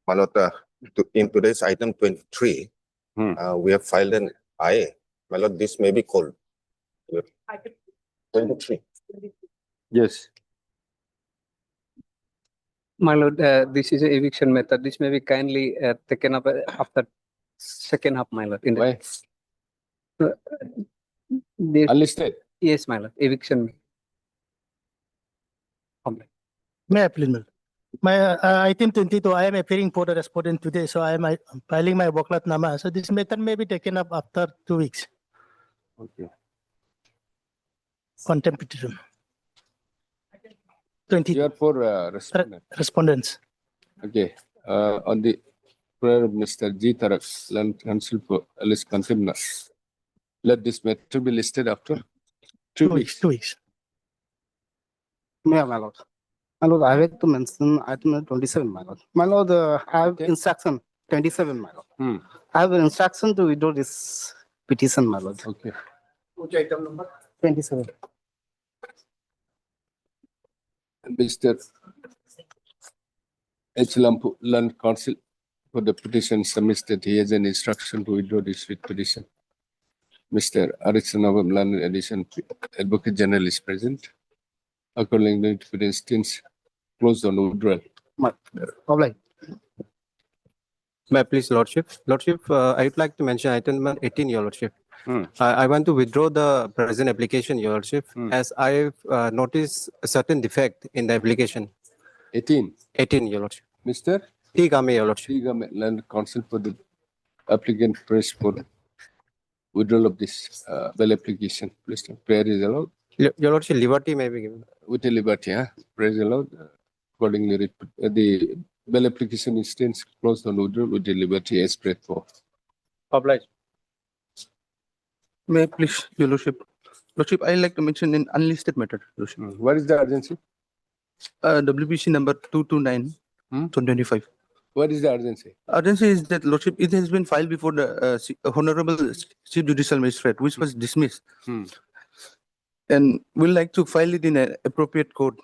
My lord, in today's item 23, we have filed an IA. My lord, this may be called 23. Yes. My lord, this is a eviction method. This may be kindly taken up after second half, my lord. Why? Unlisted. Yes, my lord. Eviction. May I please? My item 22, I am appearing for the respondent today, so I am filing my waklatnama. So this matter may be taken up after 2 weeks. Okay. Contempt petition. You 22 are for respondent. respondents. Okay. On the prayer of Mr. G. Tarak, Land Council for Alice Contemna. Let this matter be listed after 2 weeks. 2 weeks. Yeah, my lord. My lord, I have to mention item 27, my lord. My lord, I have instruction 27, my lord. I have an instruction to withdraw this petition, my lord. Okay. Which item number? 27. Mr. H. Lampu, Land Council for the petition submits that he has an instruction to withdraw this writ petition. Mr. Arithanabam Land Edition Advocate General is present. According to the instance, closed on withdrawal. Obliged. May I please, Lordship? Lordship, I would like to mention item number 18, Your Lordship. I want to withdraw the present application, Your Lordship, as I have noticed a certain defect in the application. 18. 18, Your Lordship. Mr. T. Game, Your Lordship. T. Game, Land Council for the applicant press for withdrawal of this bill application. Please, prayer is allowed. Your Lordship, liberty may be given. With a liberty, prayer is allowed. Accordingly, the bill application instance closed on withdrawal with the liberty as prayed for. Obliged. May I please, Your Lordship? Lordship, I like to mention an unlisted matter, Lordship. What is the urgency? WBC number 229 25. What is the urgency? Urgency is that, Lordship, it has been filed before the Honorable Chief Judicial Magistrate, which was dismissed. And we'd like to file it in an appropriate court.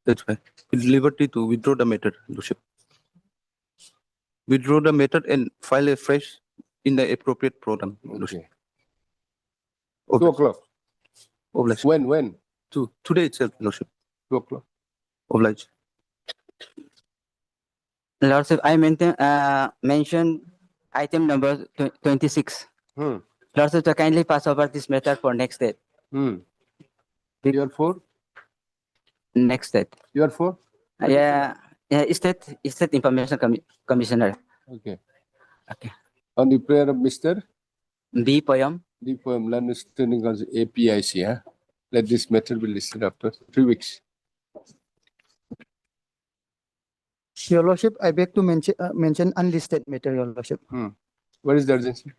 That's why. With liberty to withdraw the matter, Lordship. Withdraw the matter and file a fresh in the appropriate program, Lordship. Okay. 2 o'clock. Obliged. When? Today itself, Lordship. 2 o'clock. Obliged. Lordship, I mentioned item number 26. Lordship, to kindly pass over this matter for next date. You are for? Next date. You are for? Yeah, State Information Commissioner. Okay. Okay. On the prayer of Mr. B. Poyam. The poem Land Standing as APIC. Let this matter be listed after 3 weeks. Your Lordship, I beg to mention unlisted matter, Your Lordship. What is the urgency?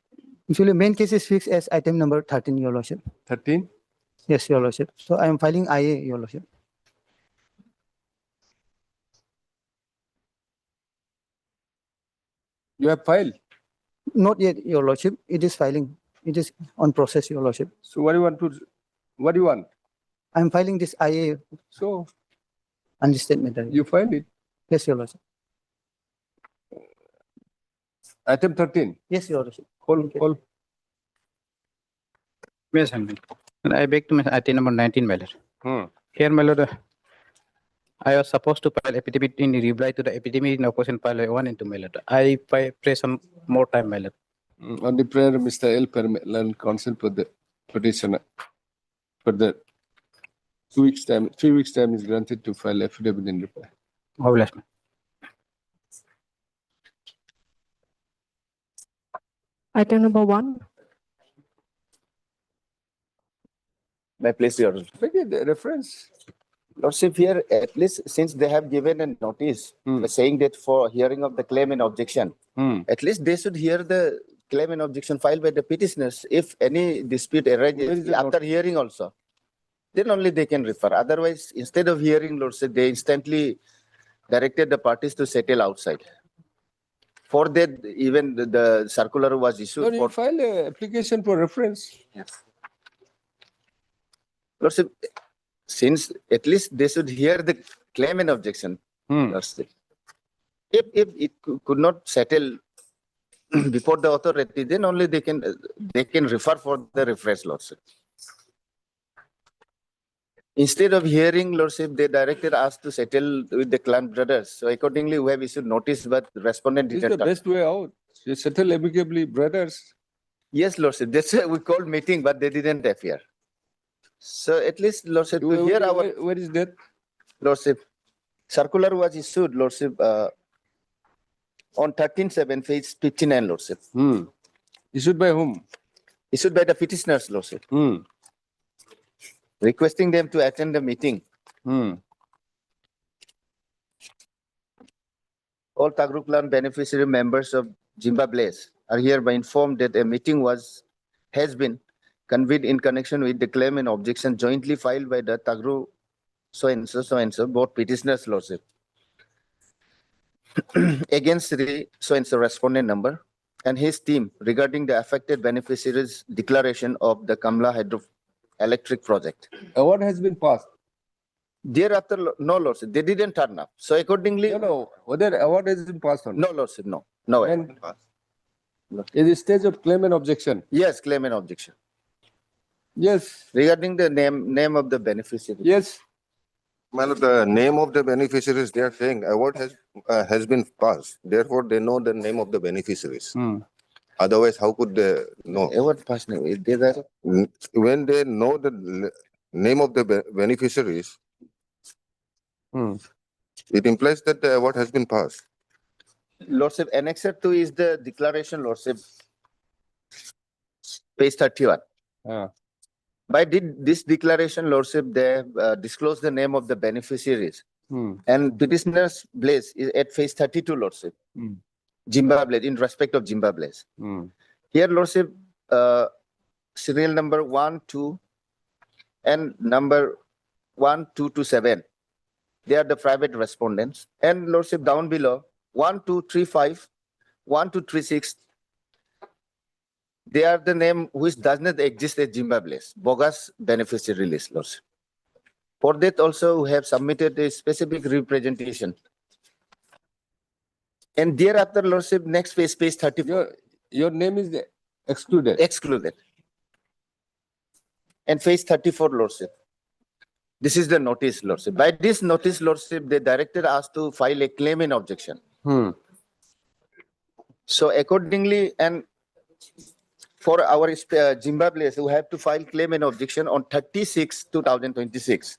Usually, main case is fixed as item number 13, Your Lordship. 13? Yes, Your Lordship. So I am filing IA, Your Lordship. You have filed? Not yet, Your Lordship. It is filing. It is on process, Your Lordship. So what do you want? I am filing this IA. So unlisted matter. You filed it? Yes, Your Lordship. Item 13? Yes, Your Lordship. Call. Yes, and I beg to mention item number 19, my lord. Here, my lord, I was supposed to file epidemic in reply to the epidemic in opposition file 1 and 2, my lord. I pray some more time, my lord. On the prayer of Mr. L. Land Council for the petitioner for the 2 weeks time, 3 weeks time is granted to file affidavit in reply. Obliged. Item number 1. May I place your the reference? Lordship, here, at least since they have given a notice saying that for hearing of the claim and objection, at least they should hear the claim and objection filed by the petitioners. If any dispute arises after hearing also, then only they can refer. Otherwise, instead of hearing, Lordship, they instantly directed the parties to settle outside. For that, even the circular was issued. You file an application for reference. Yes. Lordship, since at least they should hear the claim and objection. Lordship. If it could not settle before the authority, then only they can refer for the refresh, Lordship. Instead of hearing, Lordship, they directed us to settle with the clan brothers. So accordingly, we have issued notice, but respondent This is the didn't. best way out. You settle amicably, brothers. Yes, Lordship. That's why we called meeting, but they didn't appear. So at least, Lordship, to hear our Where is that? Lordship, circular was issued, Lordship, on 13/7, page 59, Lordship. Issued by whom? Issued by the petitioners, Lordship, requesting them to attend the meeting. All Tagru clan beneficiary members of Zimbabwe's are hereby informed that a meeting has been convened in connection with the claim and objection jointly filed by the Tagru so-and-so, both petitioners, Lordship, against the so-and-so respondent number and his team regarding the affected beneficiaries' declaration of the Kamla hydroelectric project. Award has been passed. Thereafter, no, Lordship, they didn't turn up. So accordingly, No, whether award has been passed on. no, Lordship, no. No. And in the stage of claim and objection. Yes, claim and objection. Yes, Regarding the name of the beneficiary. yes. My lord, the name of the beneficiaries, they are saying award has been passed. Therefore, they know the name of the beneficiaries. Otherwise, how could they know? Award passed. When they know the name of the beneficiaries, it implies that the award has been passed. Lordship, Annexure 2 is the declaration, Lordship, page 31. By this declaration, Lordship, they disclose the name of the beneficiaries. And petitioner's place is at page 32, Lordship. Zimbabwe, in respect of Zimbabwe. Here, Lordship, serial number 1, 2, and number 1, 2 to 7. They are the private respondents. And Lordship, down below, 1, 2, 3, 5, 1, 2, 3, 6. They are the name which does not exist at Zimbabwe's bogus beneficiary list, Lordship. For that also, we have submitted a specific representation. And thereafter, Lordship, next page, page 34. Your name is excluded. Excluded. And page 34, Lordship. This is the notice, Lordship. By this notice, Lordship, they directed us to file a claim in objection. So accordingly, and for our Zimbabweans, we have to file claim and objection on 30/6/2026.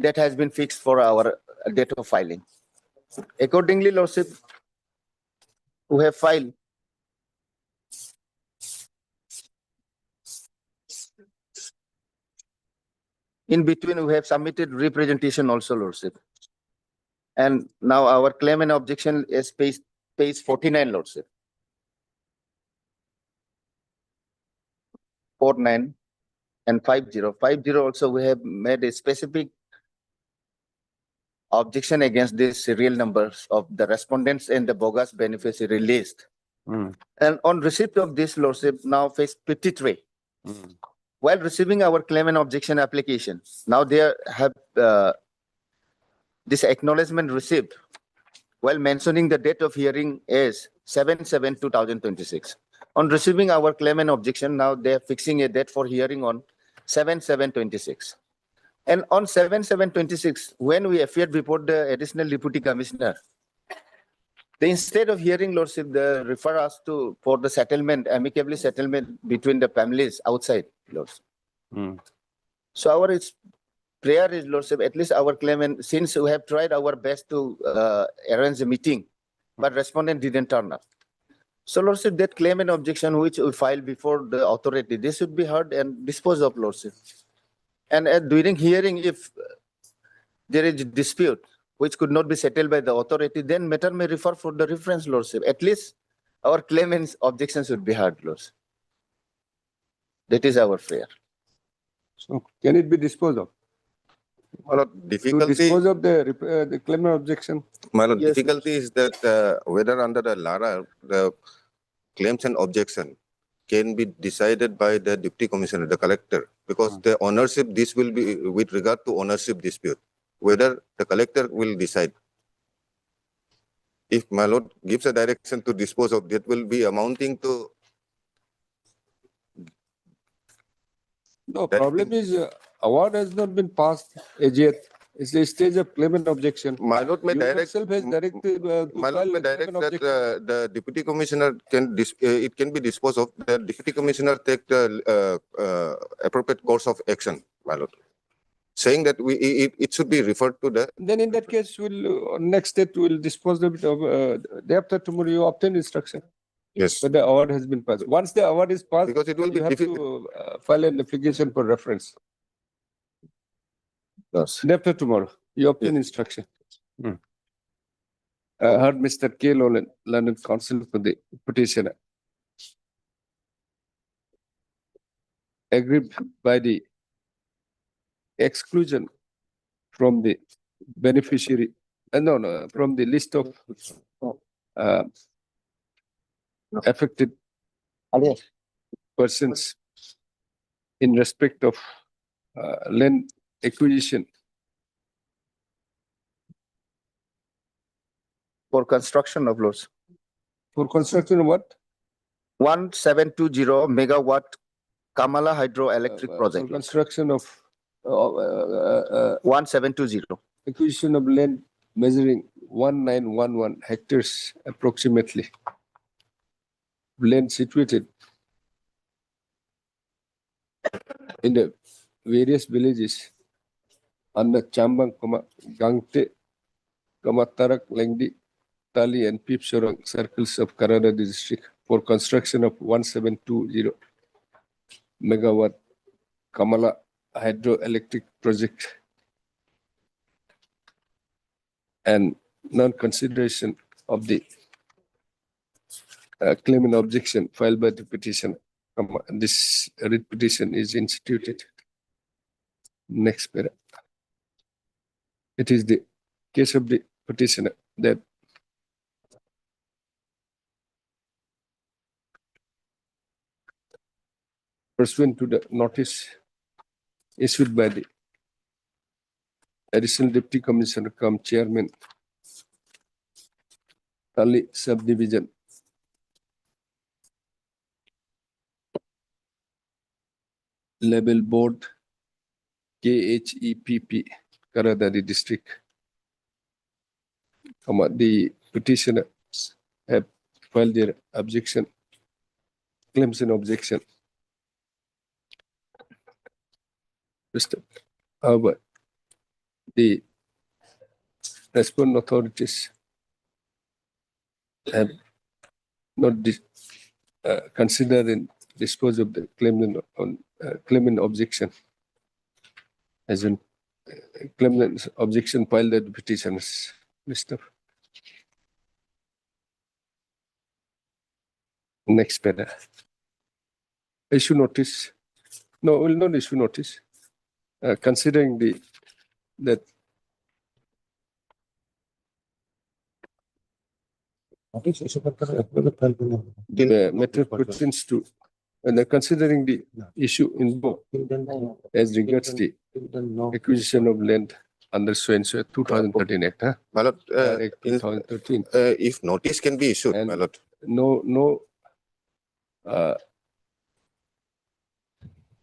That has been fixed for our date of filing. Accordingly, Lordship, we have filed in between. We have submitted representation also, Lordship. And now our claim and objection is page 49, Lordship. 49 and 50. 50 also, we have made a specific objection against the serial numbers of the respondents and the bogus beneficiary list. And on receipt of this, Lordship, now page 53. While receiving our claim and objection application, now they have this acknowledgement received while mentioning the date of hearing is 7/7/2026. On receiving our claim and objection, now they are fixing a date for hearing on 7/7/26. And on 7/7/26, when we appeared before the additional deputy commissioner, they, instead of hearing, Lordship, they refer us for the settlement, amicably settlement between the families outside, Lordship. So our prayer is, Lordship, at least our claim, and since we have tried our best to arrange a meeting, but respondent didn't turn up. So, Lordship, that claim and objection which we filed before the authority, this should be heard and disposed of, Lordship. And during hearing, if there is a dispute which could not be settled by the authority, then matter may refer for the reference, Lordship. At least our claim and objection should be heard, Lordship. That is our prayer. So can it be disposed of? Well, To difficulty, dispose of the claim and objection? my lord, Yes, difficulty is that whether under the LARA, the claims and objection can be decided by the deputy commissioner, the collector, because the ownership, this will be with regard to ownership dispute, whether the collector will decide. If my lord gives a direction to dispose of, that will be amounting to. No, That problem is award has not been passed as yet. It's a stage of claimant objection. My lord may You direct. yourself has directed to My lord file may a direct claimant that objection. the deputy commissioner it can be disposed of. The deputy commissioner take the appropriate course of action, my lord. Saying that it should be referred to the. Then in that case, we'll next step we'll dispose of it day after tomorrow. You obtain instruction. Yes. But the award has been passed. Once the award is passed, Because it will be you have to file an application for reference. Yes. Day after tomorrow, you obtain instruction. Heard Mr. K. London Counsel for the petitioner. Aggrieved by the exclusion from the beneficiary, from the list of affected persons in respect of land acquisition For construction of loads. for construction of what? 1720 megawatt Kamala hydroelectric For project. construction of 1720. acquisition of land measuring 1911 hectares approximately. Land situated in the various villages under Chambang, Gangte, Tarak, Lengdi, Tali and Pipsorang circles of Karada district for construction of 1720 megawatt Kamala hydroelectric project and non-consideration of the claim and objection filed by the petitioner. This writ petition is instituted. Next para. It is the case of the petitioner that pursuant to the notice issued by the Additional Deputy Commissioner cum Chairman, Tali Subdivision, Label Board, KHEPP, Karadari District. The petitioners have filed their objection, claims and objection. However, the respondent authorities have not considered and disposed of the claim and objection as in claim and objection filed at the petitioners. Mr. Next para. Issue notice. No, will not issue notice. Considering that the matter pertains to and considering the issue involved as regards the acquisition of land under so 2013 Act, My lord, Act 2013. if notice can be issued, And my lord. No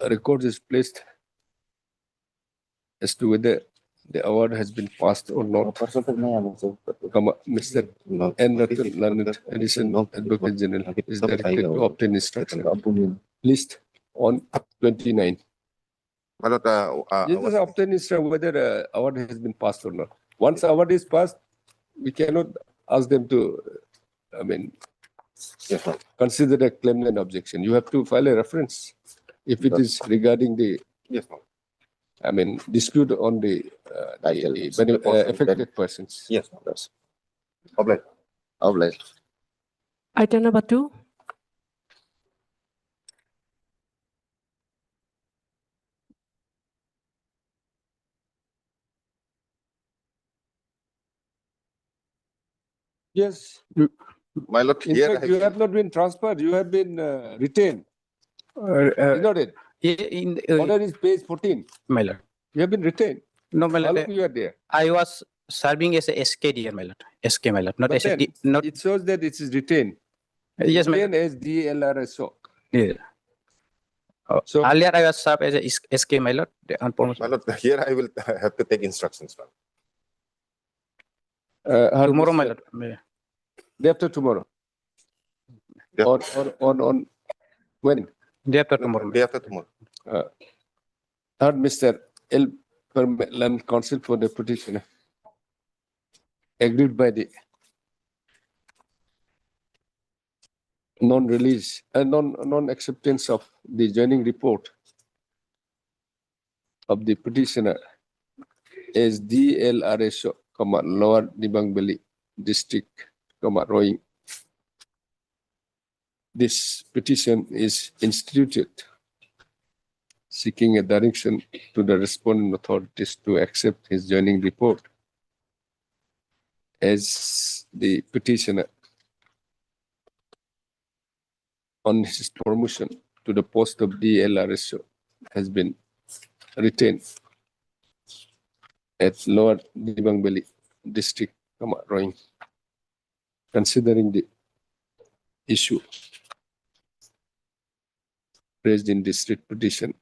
record is placed as to whether the award has been passed or not. Mr. N. Ratan Learned Addition Advocate General is directed to obtain instruction. List on 29. My lord, Just obtain instruction whether award has been passed or not. Once award is passed, we cannot ask them to, yes, ma'am. consider a claim and objection. You have to file a reference if it is regarding the Yes, ma'am. dispute on the affected persons. Yes, ma'am. Yes. Obliged. Item number 2. Yes. My lord, In here fact, you have not been transferred. You have been retained. Is not it? In Order is page 14. my lord. You have been retained. No, my How lord. long you are there? I was serving as a SK, dear my lord. SK, my lord, not But as a then not. it shows that it is retained. Yes, my lord. Retained as DLRSO. Yeah. So Earlier, I was served as a SK, my lord. On My promotion. lord, here I will have to take instructions now. Tomorrow, my Mr. lord. Day after tomorrow. Yeah. Or on when? Day after tomorrow. Day after tomorrow. Third, Mr. L. Land Counsel for the petitioner. Agreed by the non-release, non-acceptance of the joining report of the petitioner as DLRSO, Lower Dibang Valley District, Rowing. This petition is instituted seeking a direction to the respondent authorities to accept his joining report as the petitioner on his promotion to the post of DLRSO has been retained at Lower Dibang Valley District, Rowing. Considering the issue raised in this writ petition,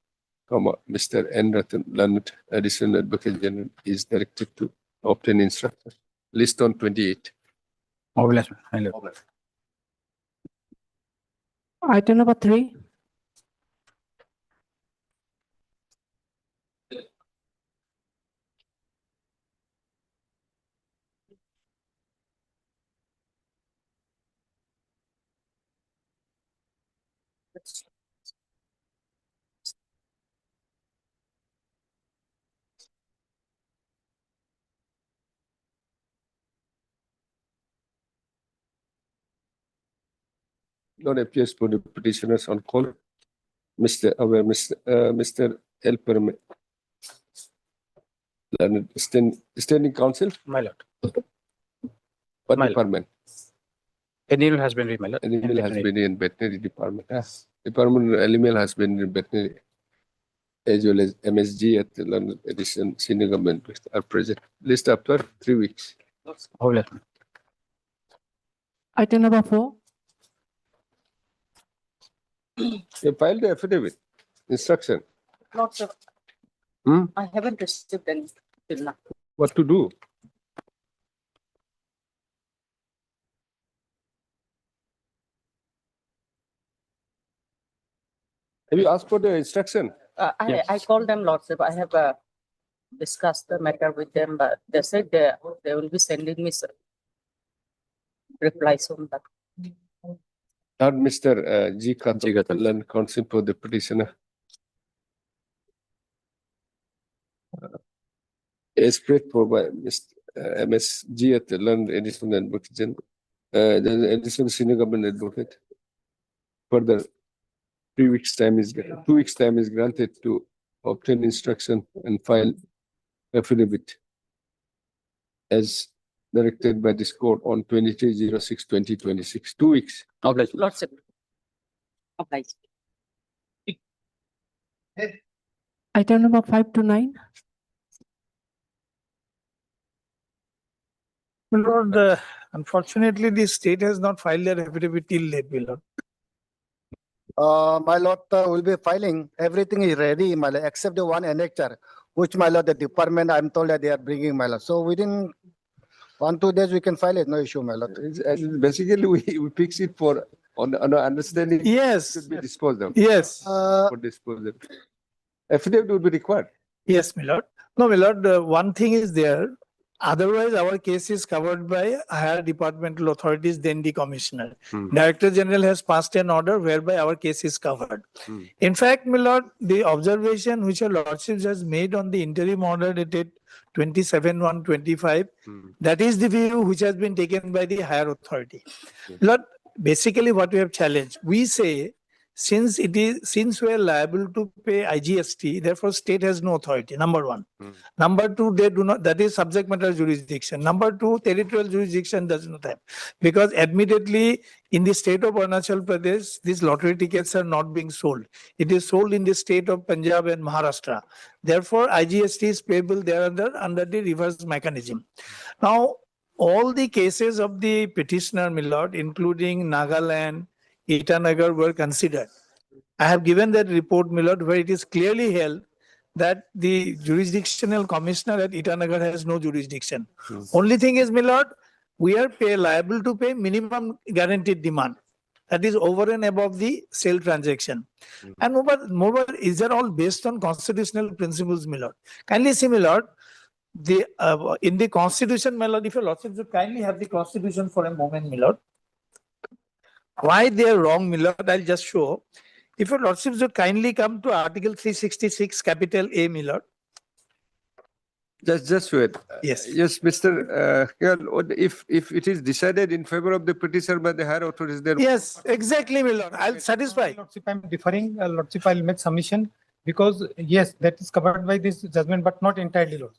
Mr. N. Ratan Lanut, Additional Advocate General, is directed to obtain instruction. List on 28. Obligation. Item number 3. Not appears for the petitioners on call. Mr. L. Perme. Standing Counsel. My lord. What My lord. department? Animal has been read, my lord. Animal has been in veterinary department. Department animal has been in veterinary, as well as MSG at the London Edition senior government are present. List after 3 weeks. Obligation. Item number 4. You filed the affidavit, instruction. Not sure. I haven't received any till now. What to do? Have you asked for the instruction? I called them lordship. I have discussed the matter with them, but they said they will be sending me reply soon. But Not Mr. G. Katalan, counsel for the petitioner. Is prayed for by Mr. MSG at the London Edition Advocate, the Edition Senior Government Advocate. Further, 2 weeks time is granted to obtain instruction and file affidavit as directed by this court on 23/06/2026. 2 weeks. Obligation. lordship. Obliged. Item number 5 to 9. My lord, unfortunately, the state has not filed their affidavit till late, my lord. My lord will be filing. Everything is ready, my lord, except the one annexure, which my lord, the department, I'm told that they are bringing, my lord. So within 1-2 days, we can file it. No issue, my lord. Basically, we fix it for on understanding. Yes. Should be disposed of. Yes. For disposal. Affidavit would be required. Yes, my lord. No, my lord, one thing is there. Otherwise, our case is covered by higher departmental authorities than the commissioner. Director General has passed an order whereby our case is covered. In fact, my lord, the observation which your lordship has made on the interim order dated 27/1/25, that is the view which has been taken by the higher authority. Lord, basically what we have challenged, we say since we are liable to pay IGST, therefore state has no authority, number one. Number two, they do not, that is subject matter jurisdiction. Number two, territorial jurisdiction does not have. Because admittedly, in the state of Arunachal Pradesh, these lottery tickets are not being sold. It is sold in the state of Punjab and Maharashtra. Therefore, IGST is payable there under the reverse mechanism. Now, all the cases of the petitioner, my lord, including Nagaland, Itanagar, were considered. I have given that report, my lord, where it is clearly held that the jurisdictional commissioner at Itanagar has no jurisdiction. Only thing is, my lord, we are liable to pay minimum guaranteed demand. That is over and above the sale transaction. And moreover, is that all based on constitutional principles, my lord? Kindly see, my lord, in the constitution, my lord, if your lordship should kindly have the constitution for a moment, my lord. Why they are wrong, my lord, I'll just show. If your lordship should kindly come to Article 366, capital A, my lord. Just wait. Yes. Yes, Mr. If it is decided in favor of the petitioner by the higher authorities, then Yes, exactly, my lord. I'll satisfy. Lordship, I'm deferring, Lordship, I'll make submission because yes, that is covered by this judgment, but not entirely, Lord.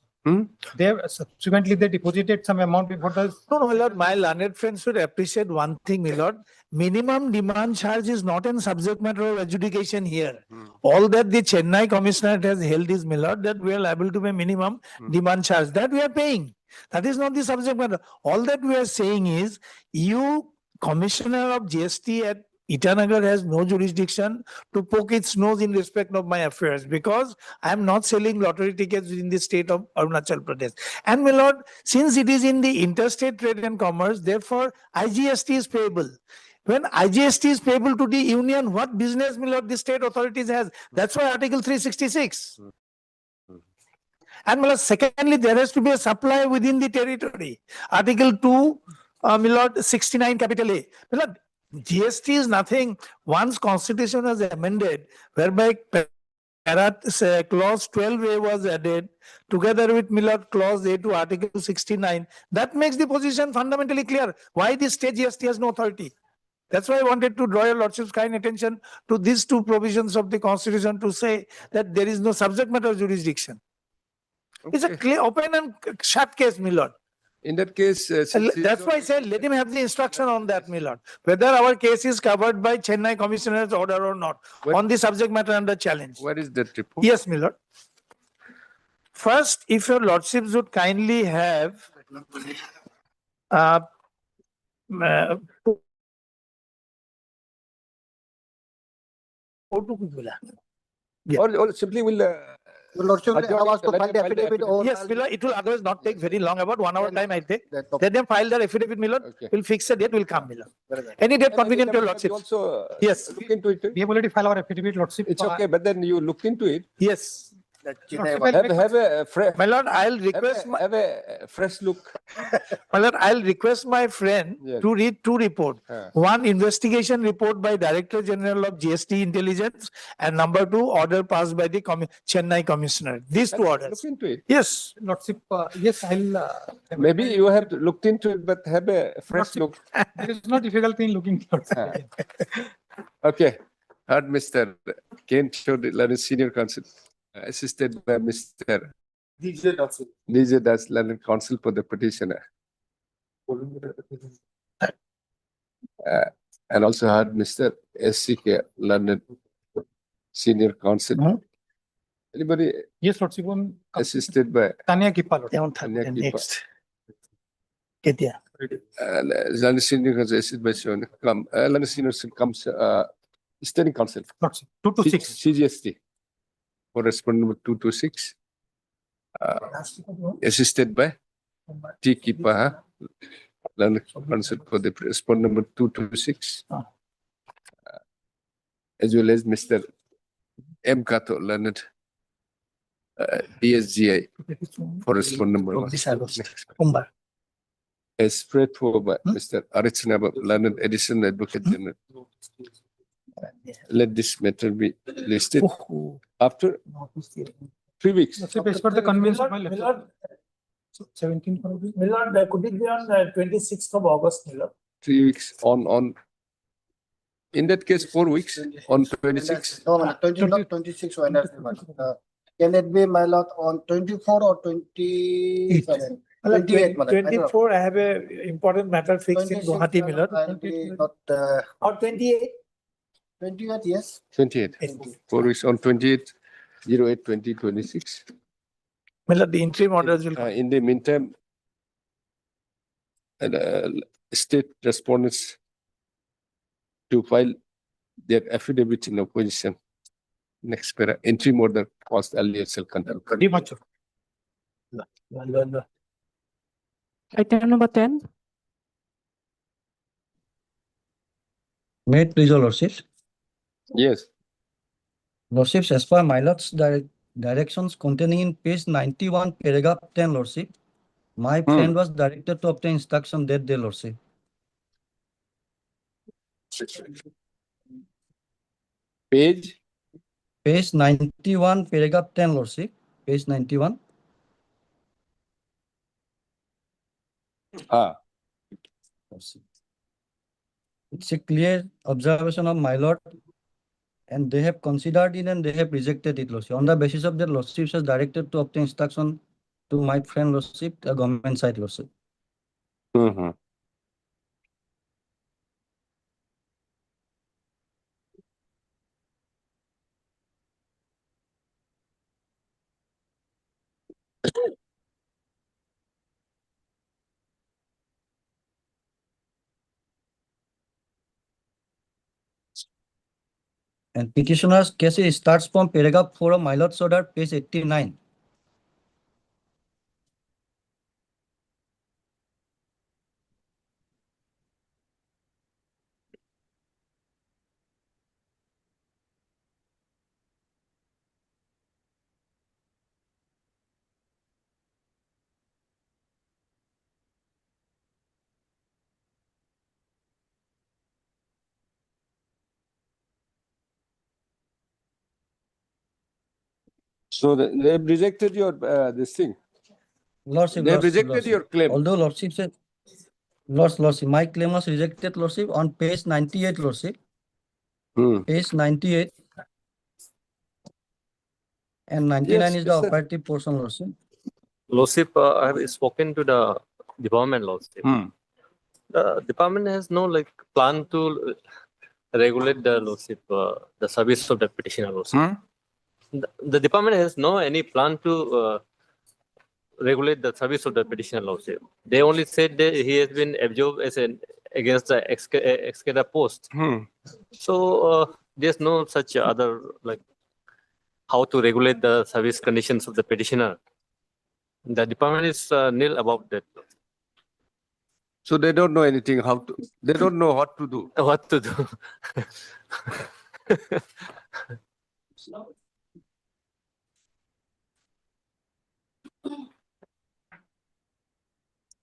They have subsequently they deposited some amount before the. No, my lord, my learned friends should appreciate one thing, my lord. Minimum demand charge is not in subject matter of adjudication here. All that the Chennai Commissioner has held is, my lord, that we are liable to pay minimum demand charge. That we are paying. That is not the subject matter. All that we are saying is, you, Commissioner of GST at Itanagar, has no jurisdiction to poke its nose in respect of my affairs because I am not selling lottery tickets in the state of Arunachal Pradesh. And my lord, since it is in the interstate trade and commerce, therefore IGST is payable. When IGST is payable to the union, what business, my lord, the state authorities has? That's why Article 366. And my lord, secondly, there has to be a supply within the territory. Article 2, my lord, 69, capital A. My lord, GST is nothing. Once constitution was amended, whereby clause 12A was added, together with Millard clause A to Article 69, that makes the position fundamentally clear. Why the state GST has no authority? That's why I wanted to draw your lordship's kind attention to these two provisions of the constitution to say that there is no subject matter jurisdiction. Okay. It's a clear, open and shut case, my lord. in that case, that's why I said let him have the instruction on that, my lord. Whether our case is covered by Chennai Commissioner's order or not, on the subject matter under challenge. What is that report? Yes, my lord. First, if your lordships would kindly have Yeah. Or simply will Lordship, I was to file the affidavit. Yes, my lord, it will otherwise not take very long, about 1 hour time I take. Let them file their affidavit, my lord. Okay. We'll fix a date, will come, my lord. Any date convenient to your lordship. Also Yes. look into it. We have already filed our affidavit, Lordship. It's okay, but then you look into it. Yes. Have a fresh. My lord, I'll request have a fresh look. My lord, I'll request my friend to read two reports. One, investigation report by Director General of GST Intelligence, and number 2, order passed by the Chennai Commissioner. These two orders. Look into it. Yes. Lordship, yes, I'll. Maybe you have looked into it, but have a fresh look. There is no difficulty in looking. Okay. Heard Mr. Kent Chodri, Senior Counsel, assisted by Mr. DJ Das, Learned Counsel for the petitioner. And also heard Mr. SCK, Learned Senior Counsel. Anybody? Yes, Lordship. Assisted by Tanya Kipa, Tanya Kipa. Next. Get there. Learned Senior Counsel, assisted by Sean. Learned Senior comes Standing Counsel. Lordship, 226. CGST. Correspondent number 226. Assisted by T. Kipa, Learned Counsel for the respondent number 226. As well as Mr. M. Kato, Learned DSGI for respondent number 1. As spread for by Mr. Aritsunaba, Learned Additional Advocate General. Let this matter be listed after 3 weeks. As per the convention. 17. Millard, could it be on 26th of August, Millard? 3 weeks on In that case, 4 weeks on 26. No, not 26 Wednesday. Can it be, my lord, on 24 or 27? 28, my lord. 24, I have a important matter fixed in 26, Gauhati, my lord. I'll be not, Or 28? 28, yes. 28. 4 weeks on 28, 08, 2026. My lord, the interim orders will. In the meantime, state respondents to file their affidavit in opposition. Next para, interim order cost alia shall continue. Item number 10. May it please, your lordships. Yes. Lordships, as per my lord's directions containing in page 91, paragraph 10, lordship, my friend was directed to obtain instruction that day, lordship. Page? Page 91, paragraph 10, lordship. Page 91. It's a clear observation of my lord, and they have considered it and they have rejected it, lordship. On the basis of that, lordship has directed to obtain instruction to my friend, lordship, the government side, lordship. And petitioner's case starts from paragraph 4 of my lord's order, page 89. So they have rejected your this thing. Lordship, They have lordship, rejected lordship. your claim. Although lordship said, lordship, my claim was rejected, lordship, on page 98, lordship. Page 98 and 99 is the operative portion, lordship. Lordship, I have spoken to the department, lordship. The department has no plan to regulate the lordship, the service of the petitioner, lordship. The department has no any plan to regulate the service of the petitioner, lordship. They only said that he has been absorbed as against the excavator post. So there's no such other how to regulate the service conditions of the petitioner. The department is nil about that. So they don't know anything how to. They don't know what to do. What to do?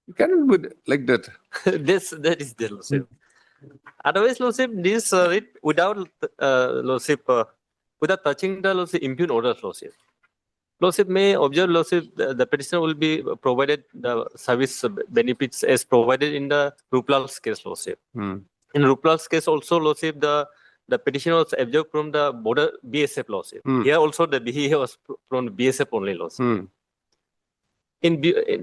You cannot be like that. That is the lordship. Otherwise, lordship, this read without lordship, without touching the lordship impugn orders, lordship. Lordship may observe, lordship, the petitioner will be provided the service benefits as provided in the Ruplal's case, lordship. In Ruplal's case also, lordship, the petitioner was absorbed from the border BSF, lordship. Here also he was from BSF only, lordship. In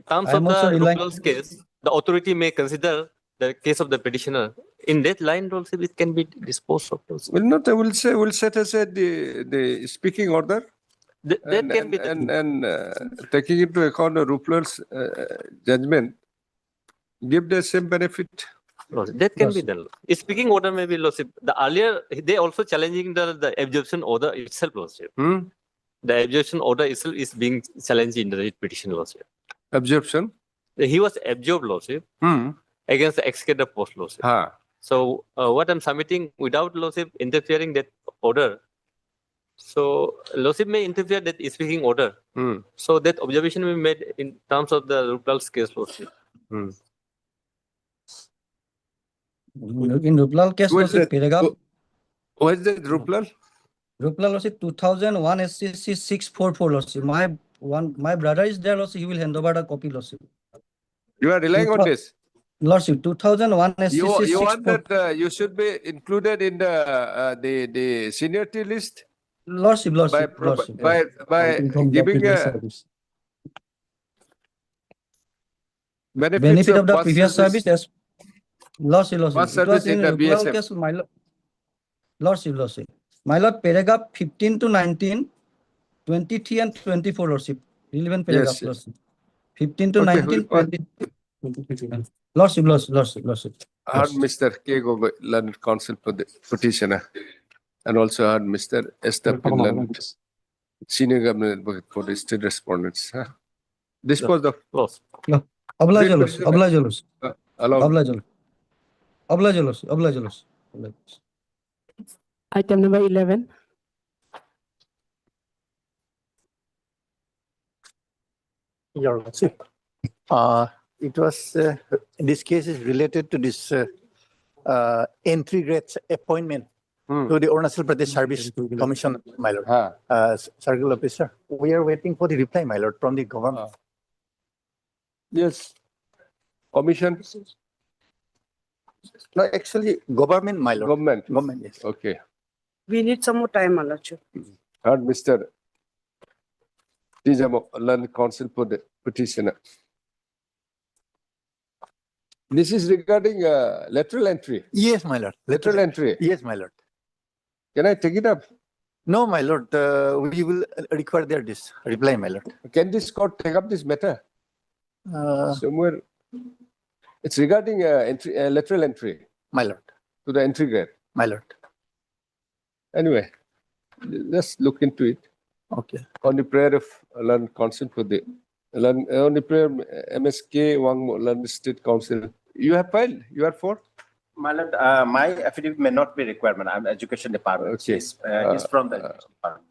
terms of the Ruplal's case, the authority may consider the case of the petitioner. In that line, lordship, it can be disposed of. Will not. I will say. Will set aside the speaking order. That can be and taking into account the Ruplal's judgment, give the same benefit. That can be done. Speaking order may be, lordship. The earlier they also challenging the absorption order itself, lordship. The absorption order itself is being challenged in the writ petition, lordship. Absorption? He was absorbed, lordship, against the excavator post, lordship. So what I'm submitting without lordship interfering that order. So lordship may interfere that speaking order. So that observation will be made in terms of the Ruplal's case, lordship. In Ruplal case, lordship, paragraph. What is that, Ruplal? Ruplal, lordship, 2001 SCC 644, lordship. My brother is there, lordship. He will hand over the copy, lordship. You are relying on this? Lordship, 2001 SCC You 6 want that you should be included in the seniority list Lordship, by Lordship, Lordship. by giving a benefits Benefit of of the past previous service as Lordship, Lordship. past It was service in in the referral BSF. case, my lord. Lordship, Lordship. My lord, paragraph 15 to 19, 23 and 24, Lordship. Relevant paragraph, Yes, yes. Lordship. 15 to Okay, 19, 20. Lordship, Lordship, Lordship, Lordship. Heard Mr. K. Gogoi, learned counsel for the petitioner, and also heard Mr. S. W. Leonard, senior government advocate for the state respondents. Dispose of Close. Oblige, Read Lordship, petitioner. oblige, Lordship. Allowed. Oblige, Lordship. Oblige, Lordship, oblige, Lordship. Oblige. Item number 11. Your Lordship. It was, this case is related to this entry grade appointment to the Arunachal Pradesh Service Commission, my lord. Circle officer, we are waiting for the reply, my lord, from the government. Yes. Commission. No, actually, government, my lord. Government. Yes. Okay. We need some more time, my lordship. Heard Mr. Tijamo, learned counsel for the petitioner. This is regarding lateral entry. Yes, my lord. Lateral entry. Yes, my lord. Can I take it up? No, my lord, we will require their this reply, my lord. Can this court take up this matter? Uh, Somewhere. It's regarding lateral entry. My lord. To the entry grade. My lord. Anyway, let's look into it. Okay. On the prayer of learned counsel for the on the prayer MSK Wangmo Learned State Council. You have filed. You are for. My lord, my affidavit may not be requirement. I'm education department. Okay. He's from the education department.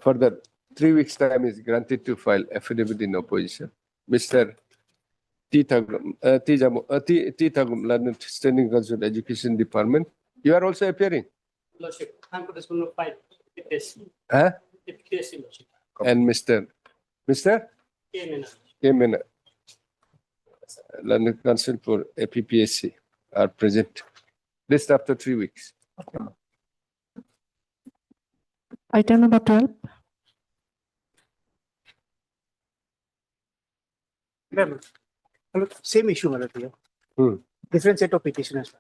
Further, 3 weeks time is granted to file affidavit in opposition. Mr. T. Thagum, Learned Standing Council Education Department. You are also appearing. Lordship, I'm for this one of 5. Huh? Lordship. And Mr. K. Mena, Learned Council for APPSC are present. List after 3 weeks. Item number 12. Ma'am, same issue, my lord, here. Hmm. Different set of petitioners.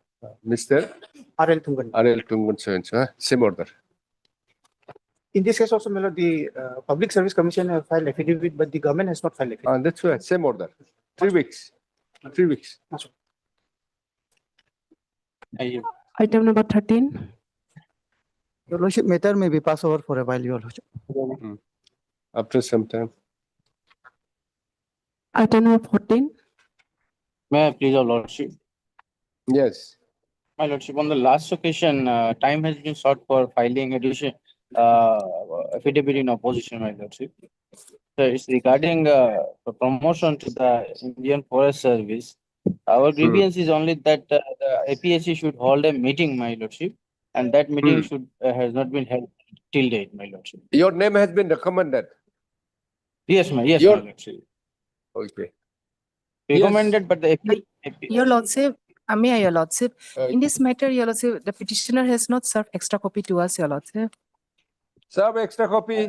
Mr. R.L. Tungan. R.L. Tungun same order. In this case also, my lord, the Public Service Commission have filed affidavit, but the government has not filed affidavit. That's right, same order. 3 weeks. 3 weeks. Item number 13. Your lordship, matter may be passed over for a while, your lordship. After some time. Item number 14. May I please, your lordship? Yes. My lordship, on the last occasion, time has been sought for filing addition affidavit in opposition, my lordship. So it's regarding the promotion to the Indian Forest Service. Our grievance is only that the APSC should hold a meeting, my lordship, and that meeting should has not been held till date, my lordship. Your name has been recommended. Yes, my lordship. Okay. Recommended, but the Your lordship, may I, your lordship, in this matter, your lordship, the petitioner has not served extra copy to us, your lordship. Serve extra copy.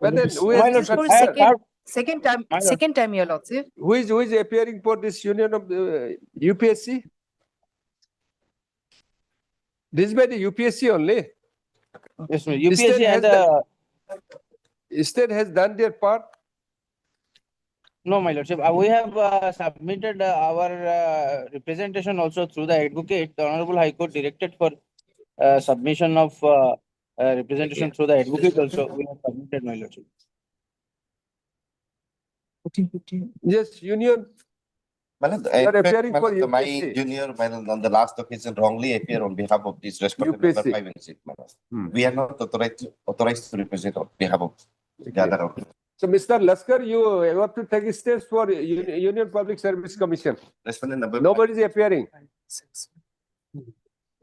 But then who My is lordship, second time, your lordship. who is appearing for this union of UPSC? This is by the UPSC only. Yes, ma'am. UPSC and State has done their part. No, my lordship. We have submitted our representation also through the advocate. The Honorable High Court directed for submission of representation through the advocate also. We have submitted, my lordship. Yes, union. You are appearing for my UPSC. junior, on the last occasion, wrongly appear on behalf of this respected member UPSC. 5 and 6. We are not authorized to represent on behalf of the other office. So, Mr. Laskar, you have to take steps for Union Public Service Commission. Respondent number Nobody is appearing.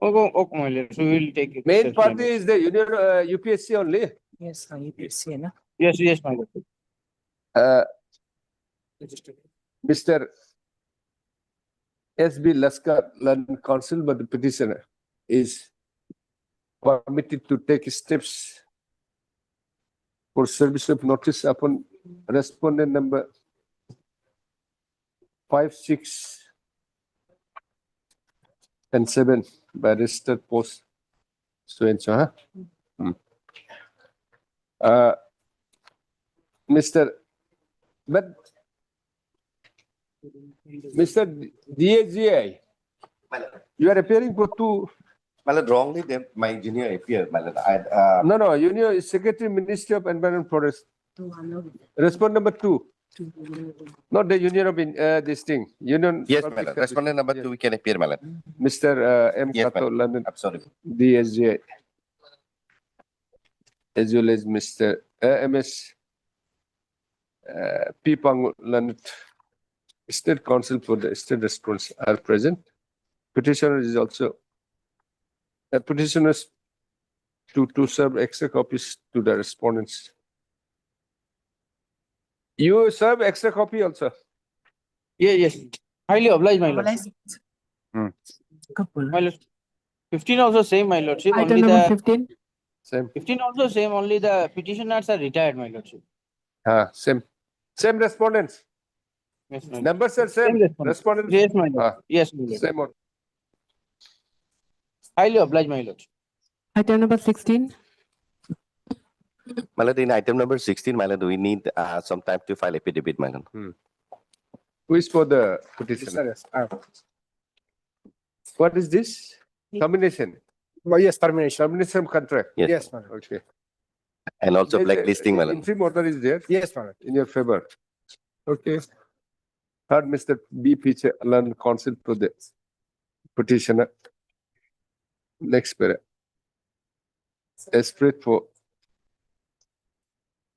Okay, my lord. So we will take it. Main party is the Union UPSC only. Yes, UPSC, na? Yes, my lord. Mr. SB Laskar Learned Council by the petitioner is permitted to take steps for service of notice upon respondent number 5, 6, and 7 by registered post. So and so, huh? Mr. But Mr. DSGI, you are appearing for two. My lord, wrongly, my engineer appeared, my lord. No, you Secretary Ministry of Environment Forest. Respond number 2. Not the Union of this thing. Union. Yes, my lord. Respondent number 2, we can appear, my lord. Mr. M. Yes, Kato London, I'm sorry. DSGI, as well as Mr. MS P. Pang London, State Council for the State Response are present. Petitioner is also petitioners to serve extra copies to the respondents. You serve extra copy also. Yes. Highly obliged, my lord. Hmm. My lord. 15 also same, my lordship. Item Only number the 15. Same. 15 also same. Only the petitioners are retired, my lordship. Same. Same respondents. Yes, my lord. Numbers are same. Respondents. Yes, my lord. Yes, my lord. Same. Highly obliged, my lord. Item number 16. My lord, in item number 16, my lord, we need some time to file affidavit, my lord. Who is for the petitioner? What is this? Termination. Yes, termination. Termination contract. Yes. madam. Okay. And also There's a- blacklisting, my lord. Interim order is there Yes, madam. in your favor. Okay. Third, Mr. B. Piche, London Council for the petitioner. Next para. Desperate for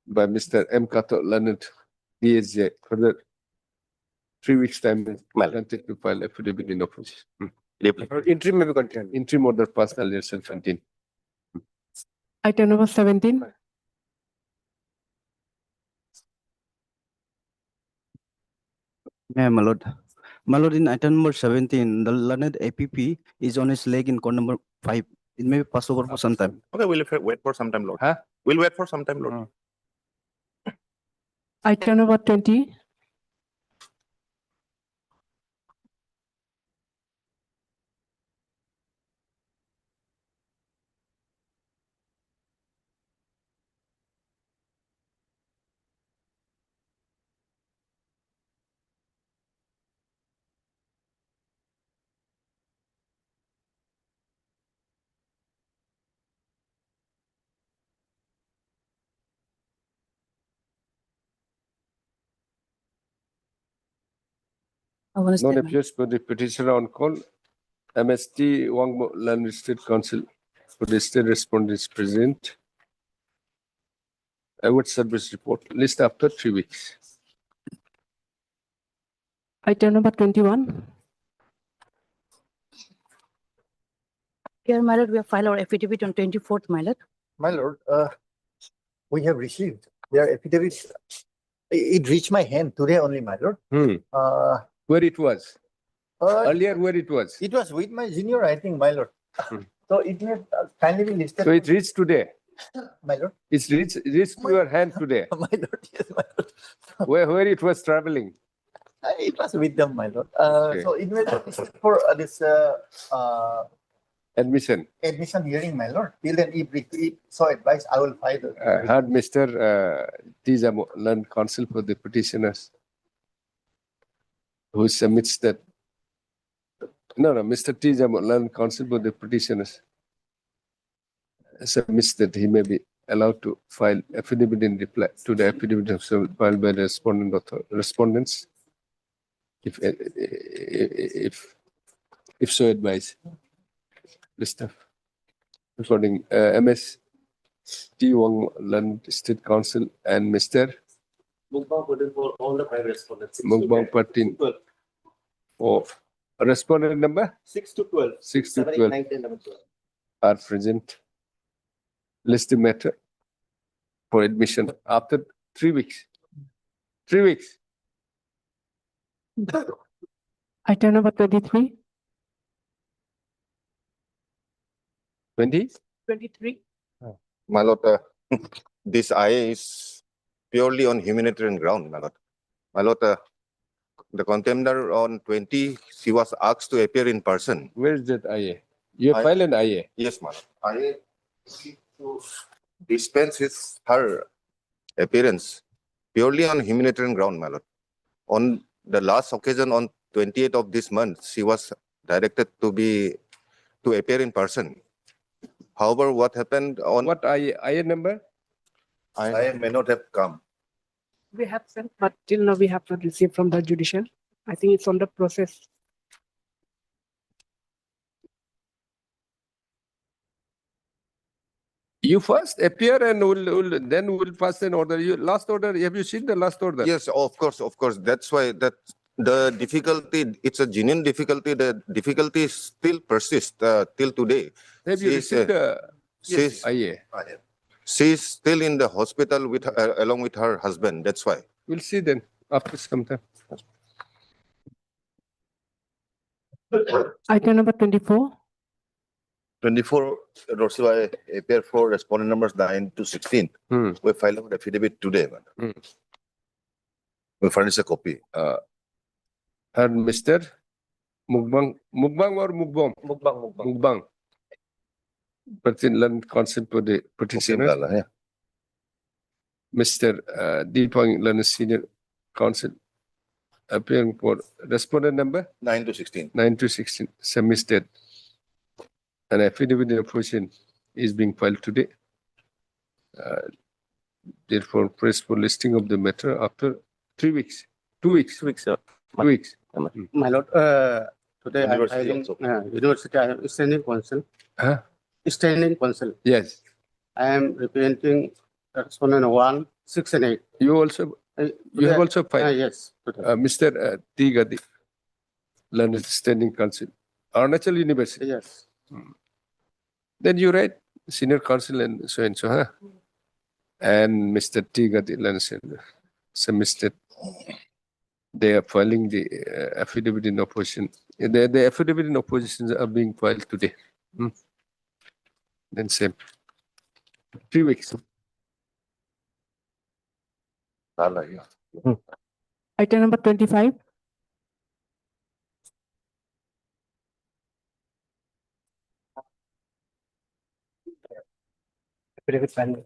by Mr. M. Kato, London, DSJ, for the 3 weeks time is granted to file affidavit in opposition. Interim may be continued. Interim order passed earlier, 17. Item number 17. Yeah, my lord. My lord, in item number 17, the learned APP is on its leg in code number 5. It may be passed over for some time. Okay, we'll wait for some time, Lord. Huh? We'll wait for some time, Lord. Item number 20. Non appears for the petitioner on call. MST Wangmo Land State Council for the state respondents present. Award service report list after 3 weeks. Item number 21. Here, my lord, we have filed our affidavit on 24th, my lord. My lord, we have received their affidavits. It reached my hand today only, my lord. Where it was? Earlier, where it was? It was with my junior, I think, my lord. So it may kindly be listed. So it reached today. My lord. It's reached to your hand today. My lord, yes, my lord. Where it was traveling? It was with them, my lord. Okay. So it may be listed for this Admission. admission hearing, my lord. Till then, if so advised, I will file the. Heard Mr. Tijamo, Land Council for the petitioners, who submits that. No, Mr. Tijamo, Land Council for the petitioners, submits that he may be allowed to file affidavit in reply to the affidavit of filed by the respondents, if so advised. The stuff. According MS T. Wong Land State Council and Mr. Mukbang put in for all the 5 respondents. Mukbang Patin. Oh, respondent number 6 to 12. 6 to 7, 8, 12 9, 10, 11, 12. are present. List the matter for admission after 3 weeks. 3 weeks. Item number 23. 20? 23. My lord, this IA is purely on humanitarian ground, my lord. My lord, the contender on 20, she was asked to appear in person. Where is that IA? You have filed an IA? Yes, my lord. IA to dispense her appearance purely on humanitarian ground, my lord. On the last occasion on 28th of this month, she was directed to appear in person. However, what happened on What IA number? IA may not have come. We have sent, but till now we have not received from the judicial. I think it's on the process. You first appear and then we'll pass an order. Last order, have you seen the last order? Yes, of course. That's why the difficulty, it's a genuine difficulty. The difficulty still persists till today. Have you received the IA? She's still in the hospital with along with her husband. That's why. We'll see then after some time. Item number 24. 24, Rosiva appear for respondent numbers 9 to 16. We filed an affidavit today. We furnish a copy. And Mr. Mugbang or Mugbom? Mugbang. Pertinent consent for the petitioner. Mr. Deepang Lana Senior Counsel appearing for respondent number 9 to 16. 9 to 16 submitted. An affidavit in opposition is being filed today. Therefore, press for listing of the matter after 3 weeks. 2 weeks. 2 weeks, sir. 2 weeks. My lord, today I'm filing University I am standing counsel. Standing counsel. Yes. I am representing respondent 1, 6 and 8. You also you have also filed. Yes. Mr. T. Gadi, Learned Standing Counsel, Arunachal University. Yes. Then you write senior counsel and so, huh? And Mr. T. Gadi, Learned submitted. They are filing the affidavit in opposition. The affidavit in opposition are being filed today. Then same. 3 weeks. Item number 25. Affidavit filed.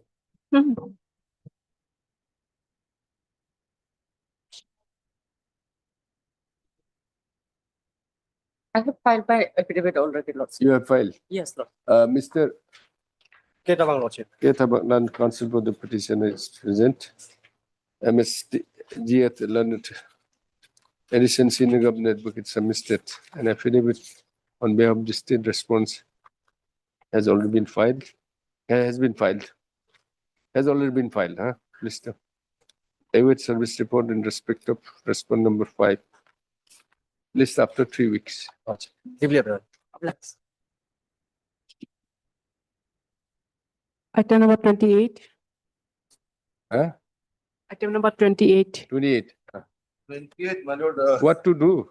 I have filed my affidavit already, Lordship. You have filed? Yes, Lord. Mr. Ketabang, Lordship. Ketabang, counsel for the petitioner is present. MSG Learned Addition Senior Government Advocate submitted an affidavit on behalf of the state response has already been filed. Has been filed. Has already been filed, huh? Mr. Await service report in respect of respond number 5. List after 3 weeks. Item number 28. Huh? Item number 28. 28. 28, my lord. What to do?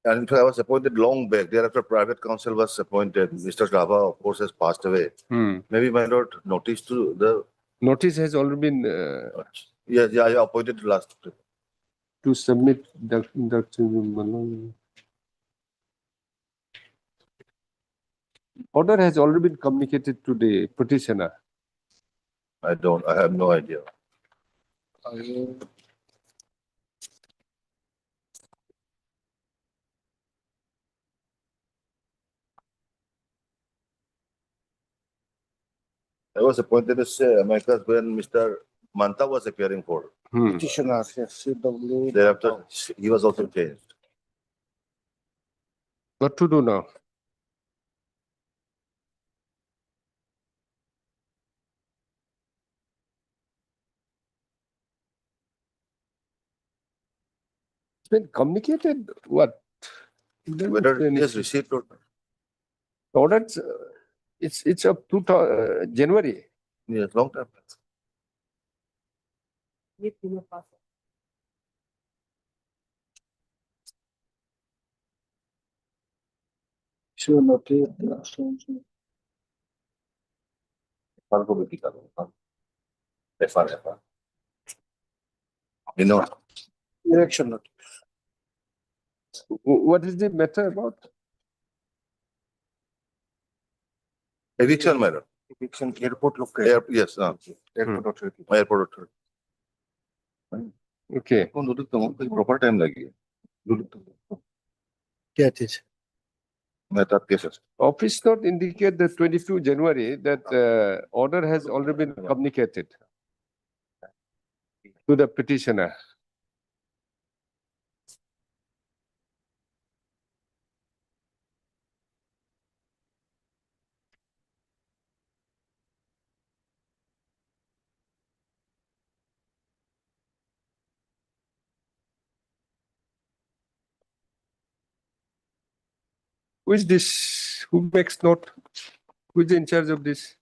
And I was appointed long back. Thereafter, private counsel was appointed. Mr. Gava, of course, has passed away. Maybe, my lord, notice to the... Notice has already been... yes, I appointed last. To submit the order has already been communicated to the petitioner. I have no idea. I was appointed as America's when Mr. Manta was appearing for. Petitioner, yes, CW. Thereafter, he was also changed. What to do now? It's been communicated. What? Whether he has received or orders, it's up to January. yes, long time. Sure, noted. You know, Erection notice. What is the matter about? eviction matter. Eviction airport Yes, airport authority. airport authority. Okay. Proper time lagi. Get it. Method cases. Office note indicate that 22 January that order has already been communicated to the petitioner. Who is this? Who makes note? Who is in charge of this?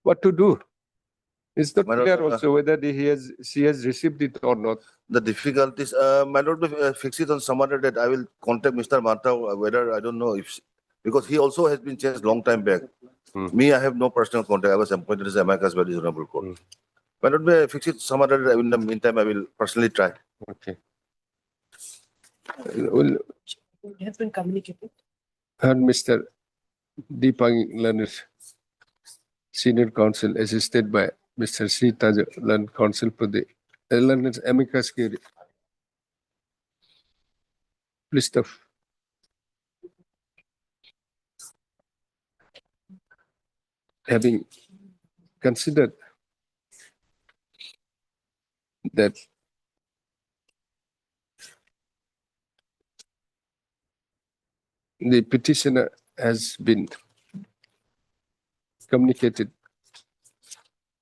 What to do? It's not clear also whether she has received it or not. The difficulties, my lord, fix it on some other date. I will contact Mr. Mata, whether, I don't know if, because he also has been changed long time back. Me, I have no personal contact. I was appointed as Amicus by the Honorable Court. My lord, fix it some other day. In the meantime, I will personally try. Okay. It has been communicated. And Mr. Deepang Leonard, Senior Counsel, assisted by Mr. C. Taj, Learned Counsel for the Learned Amicus Curiae. List of having considered that the petitioner has been communicated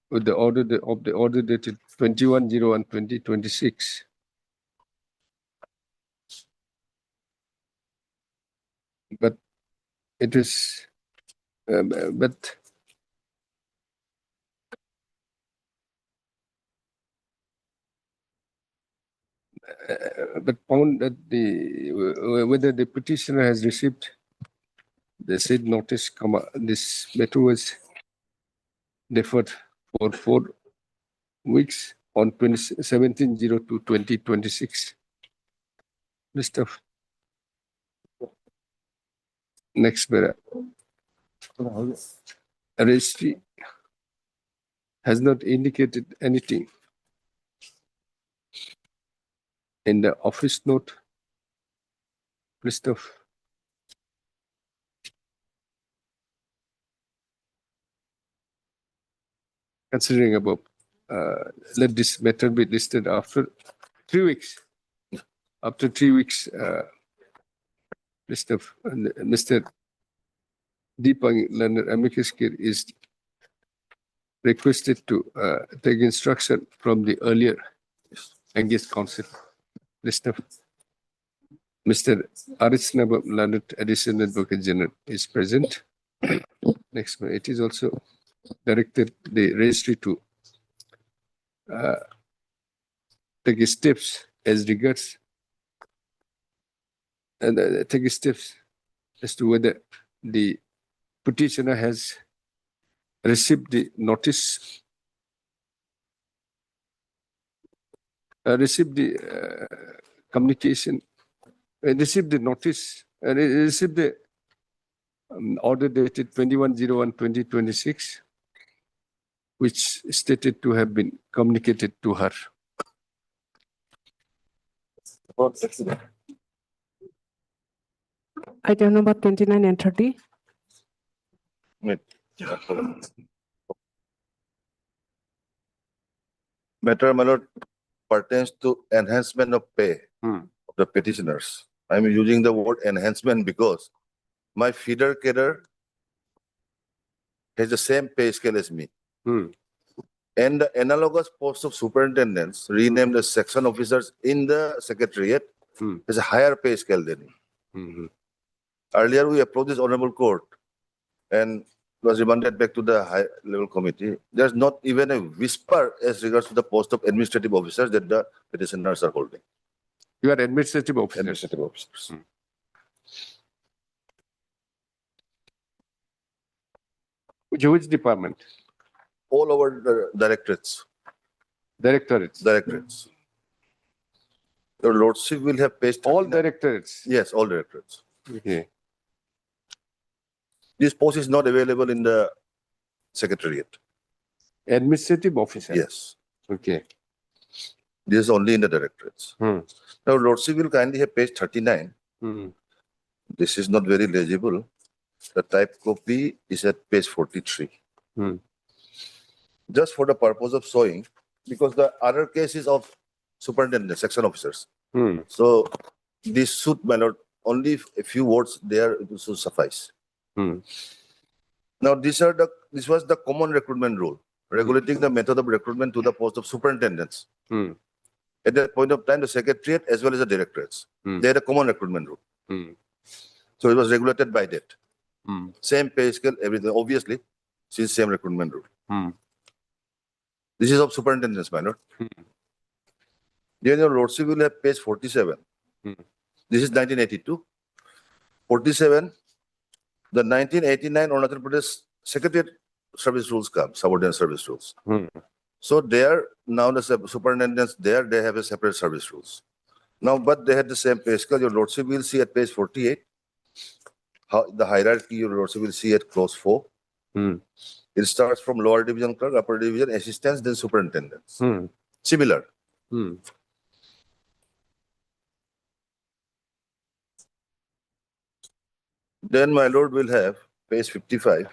with the order of the order dated 21/01/2026. But it is, but found that whether the petitioner has received the said notice, this matter was deferred for 4 weeks on 17/02/2026. List of next para. Registry has not indicated anything in the office note. List of considering above, let this matter be listed after 3 weeks. After 3 weeks, list of Mr. Deepang Leonard Amicus Curiae is requested to take instruction from the earlier engaged counsel. List of Mr. Arisnabam Leonard Additional Advocate General is present. Next one, it is also directed the registry to take steps as regards and take steps as to whether the petitioner has received the notice, received the communication, received the notice, received the order dated 21/01/2026, which stated to have been communicated to her. Item number 29 and 30. Matter, my lord, pertains to enhancement of pay of the petitioners. I'm using the word enhancement because my feeder cadre has the same pay scale as me. And the analogous post of superintendents renamed as section officers in the secretariat is a higher pay scale than. Earlier, we approached this honorable court and was remanded back to the high level committee. There's not even a whisper as regards to the post of administrative officers that the petitioners are holding. You are administrative officers. Administrative officers. Which department? All over the directorates. Directorates. Directorates. Your lordship will have paid all directorates. Yes, all directorates. Okay. This post is not available in the secretariat. Administrative officer. Yes. Okay. This is only in the directorates. Now, lordship will kindly have page 39. This is not very legible. The type copy is at page 43. Just for the purpose of showing, because the other case is of superintendent, section officers. So this should, my lord, only a few words there it should suffice. Now this was the common recruitment rule, regulating the method of recruitment to the post of superintendents. At that point of time, the secretariat as well as the directorates, they had a common recruitment rule. So it was regulated by that. Same pay scale, everything. Obviously, since same recruitment rule. This is of superintendents, my lord. Then your lordship will have page 47. This is 1982. 47, the 1989 Arunachal Pradesh Secretariat Service Rules come, subordinate service rules. So there, now the superintendents there, they have a separate service rules. Now, but they had the same pay scale. Your lordship will see at page 48. How the hierarchy your lordship will see at clause 4. It starts from lower division clerk, upper division, assistants, then superintendents. Similar. Then my lord will have page 55.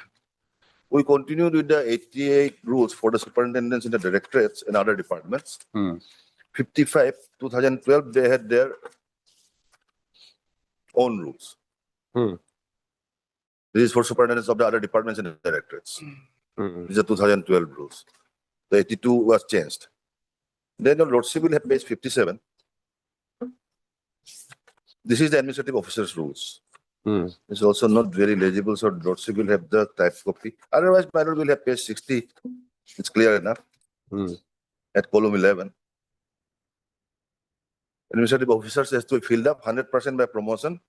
We continued with the 88 rules for the superintendents in the directorates and other departments. 55, 2012, they had their own rules. This is for superintendents of the other departments and the directorates. These are 2012 rules. The 82 was changed. Then your lordship will have page 57. This is the administrative officers' rules. It's also not very legible, so lordship will have the type copy. Otherwise, my lord will have page 60. It's clear enough. At column 11. Administrative officers has to be filled up 100% by promotion.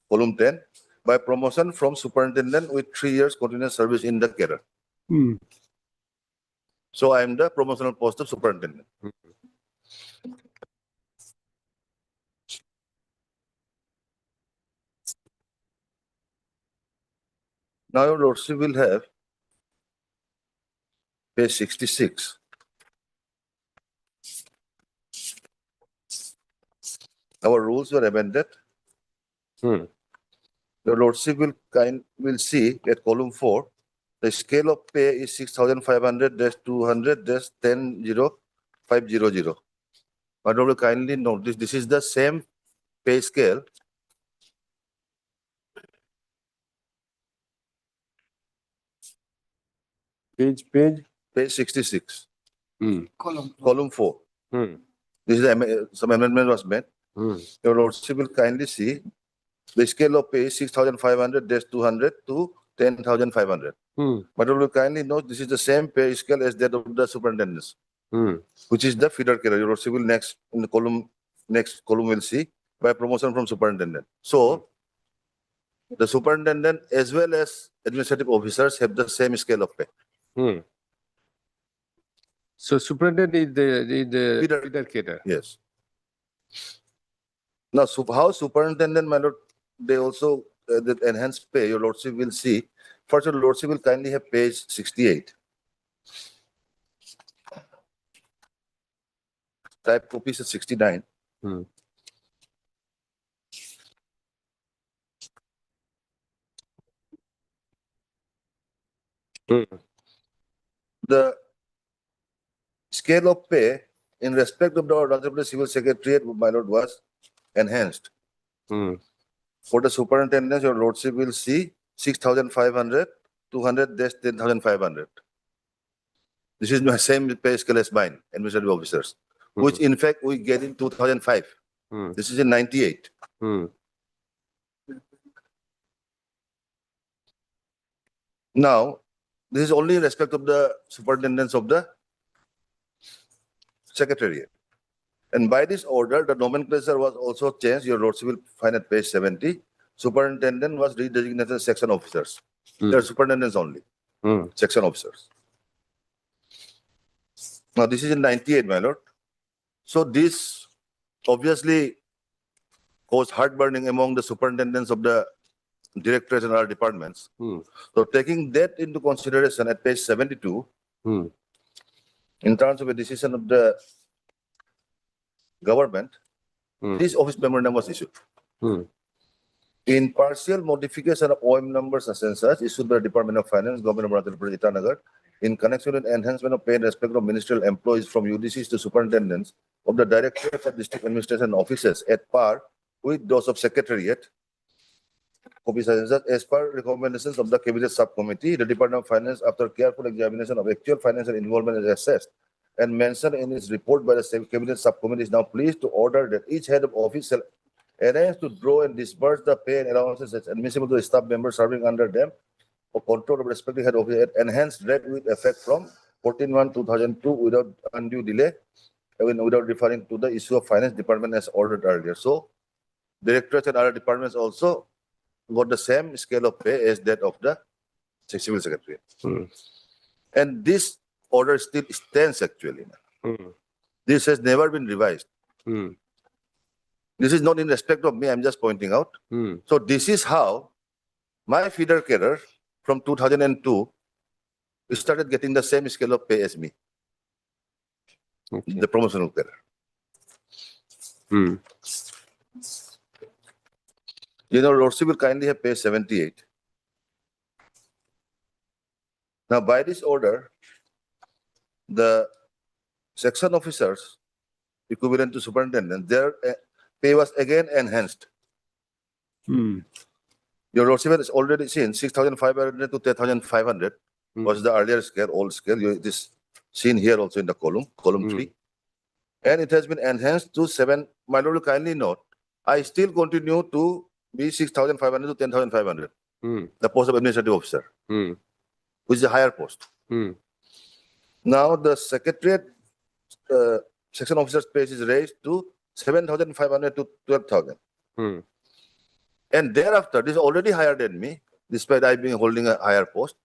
Column 10. By promotion from superintendent with 3 years continuous service in the cadre. So I am the promotional post of superintendent. Now your lordship will have page 66. Our rules were amended. The lordship will see at column 4, the scale of pay is 6,500-200-10,0500. But will kindly notice this is the same pay scale. Page 66. Column 4. This is some amendment was made. Your lordship will kindly see the scale of pay is 6,500-200 to 10,500. But you will kindly note this is the same pay scale as that of the superintendents, which is the feeder cadre. Your lordship will next in the next column will see by promotion from superintendent. So the superintendent as well as administrative officers have the same scale of pay. So superintendent is the feeder cadre. Yes. Now, how superintendent, my lord, they also the enhanced pay, your lordship will see. First, your lordship will kindly have page 68. Type copies is 69. The scale of pay in respect of the Arunachal Pradesh Civil Secretariat, my lord, was enhanced. For the superintendents, your lordship will see 6,500, 200-10,500. This is the same pay scale as mine, administrative officers, which in fact we get in 2005. This is in 98. Now, this is only in respect of the superintendents of the secretariat. And by this order, the nomenclature was also changed. Your Lordship will find at page 70. Superintendent was redesignated as section officers. They are superintendents only, section officers. Now, this is in 98, my lord. So this obviously caused heartburning among the superintendents of the directorates and other departments. So taking that into consideration at page 72, in terms of a decision of the government, this office memorandum was issued. In partial modification of OM numbers and such issued by the Department of Finance, Government of Arunachal Pradesh, Itanagar, in connection with enhancement of pay in respect of ministerial employees from UDCs to superintendents of the directorates of district administration offices at par with those of secretariat. As per recommendations of the Cabinet Subcommittee, the Department of Finance, after careful examination of actual financial involvement, is assessed and mentioned in its report by the Cabinet Subcommittee, is now pleased to order that each head of office shall arrange to draw and disburse the pay and allowances as admissible to the staff members serving under them for control of respective head office at enhanced rate with effect from 14/1/2002 without undue delay, without referring to the issue of finance department as ordered earlier. So, directorates and other departments also got the same scale of pay as that of the civil secretary. And this order still stands actually. This has never been revised. This is not in respect of me, I'm just pointing out. So this is how my feeder carer from 2002 started getting the same scale of pay as me, the promotional carer. Your Lordship will kindly have page 78. Now, by this order, the section officers equivalent to superintendent, their pay was again enhanced. Your Lordship has already seen 6,500 to 10,500 was the earlier scale, old scale. It is seen here also in the column 3. And it has been enhanced to 7. My Lord will kindly note, I still continue to be 6,500 to 10,500, the post of administrative officer, which is a higher post. Now the secretariat section officer's pay is raised to 7,500 to 12,000. And thereafter, this is already higher than me, despite I being holding a higher post.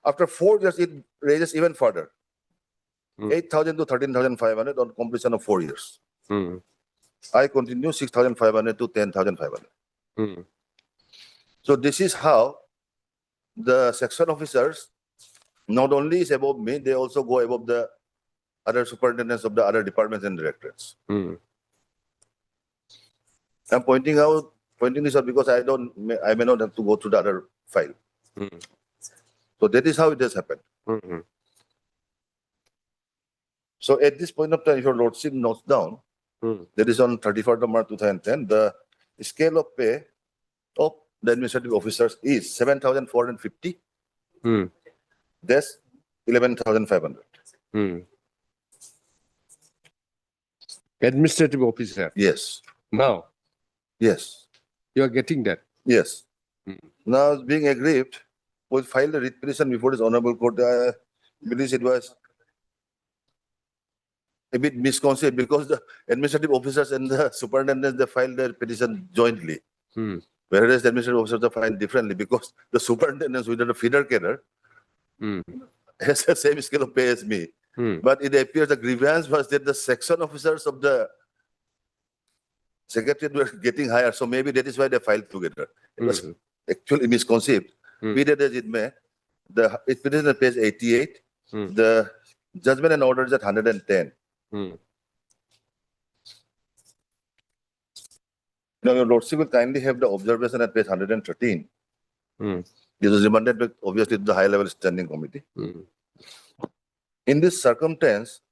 After 4 years, it raises even further, 8,000 to 13,500 on completion of 4 years. I continue 6,500 to 10,500. So this is how the section officers not only is above me, they also go above the other superintendents of the other departments and directorates. I'm pointing this out because I may not have to go through the other file. So that is how it has happened. So at this point of time, if your Lordship notes down, that is on 31st of March 2010, the scale of pay of the administrative officers is 7,450. That's 11,500. Administrative officer. Yes. Now. Yes. You are getting that. Yes. Now, being aggrieved, we filed a writ petition before this honorable court. I believe it was a bit misconceived because the administrative officers and the superintendents, they filed their petition jointly. Whereas the administrative officers are filed differently because the superintendents without a feeder carer has the same scale of pay as me. But it appears the grievance was that the section officers of the secretariat were getting higher. So maybe that is why they filed together. It was actually misconceived. Be that as it may, it is on page 88. The judgment and order is at 110. Now, your Lordship will kindly have the observation at page 113. This was remanded obviously to the high level standing committee. In this circumstance,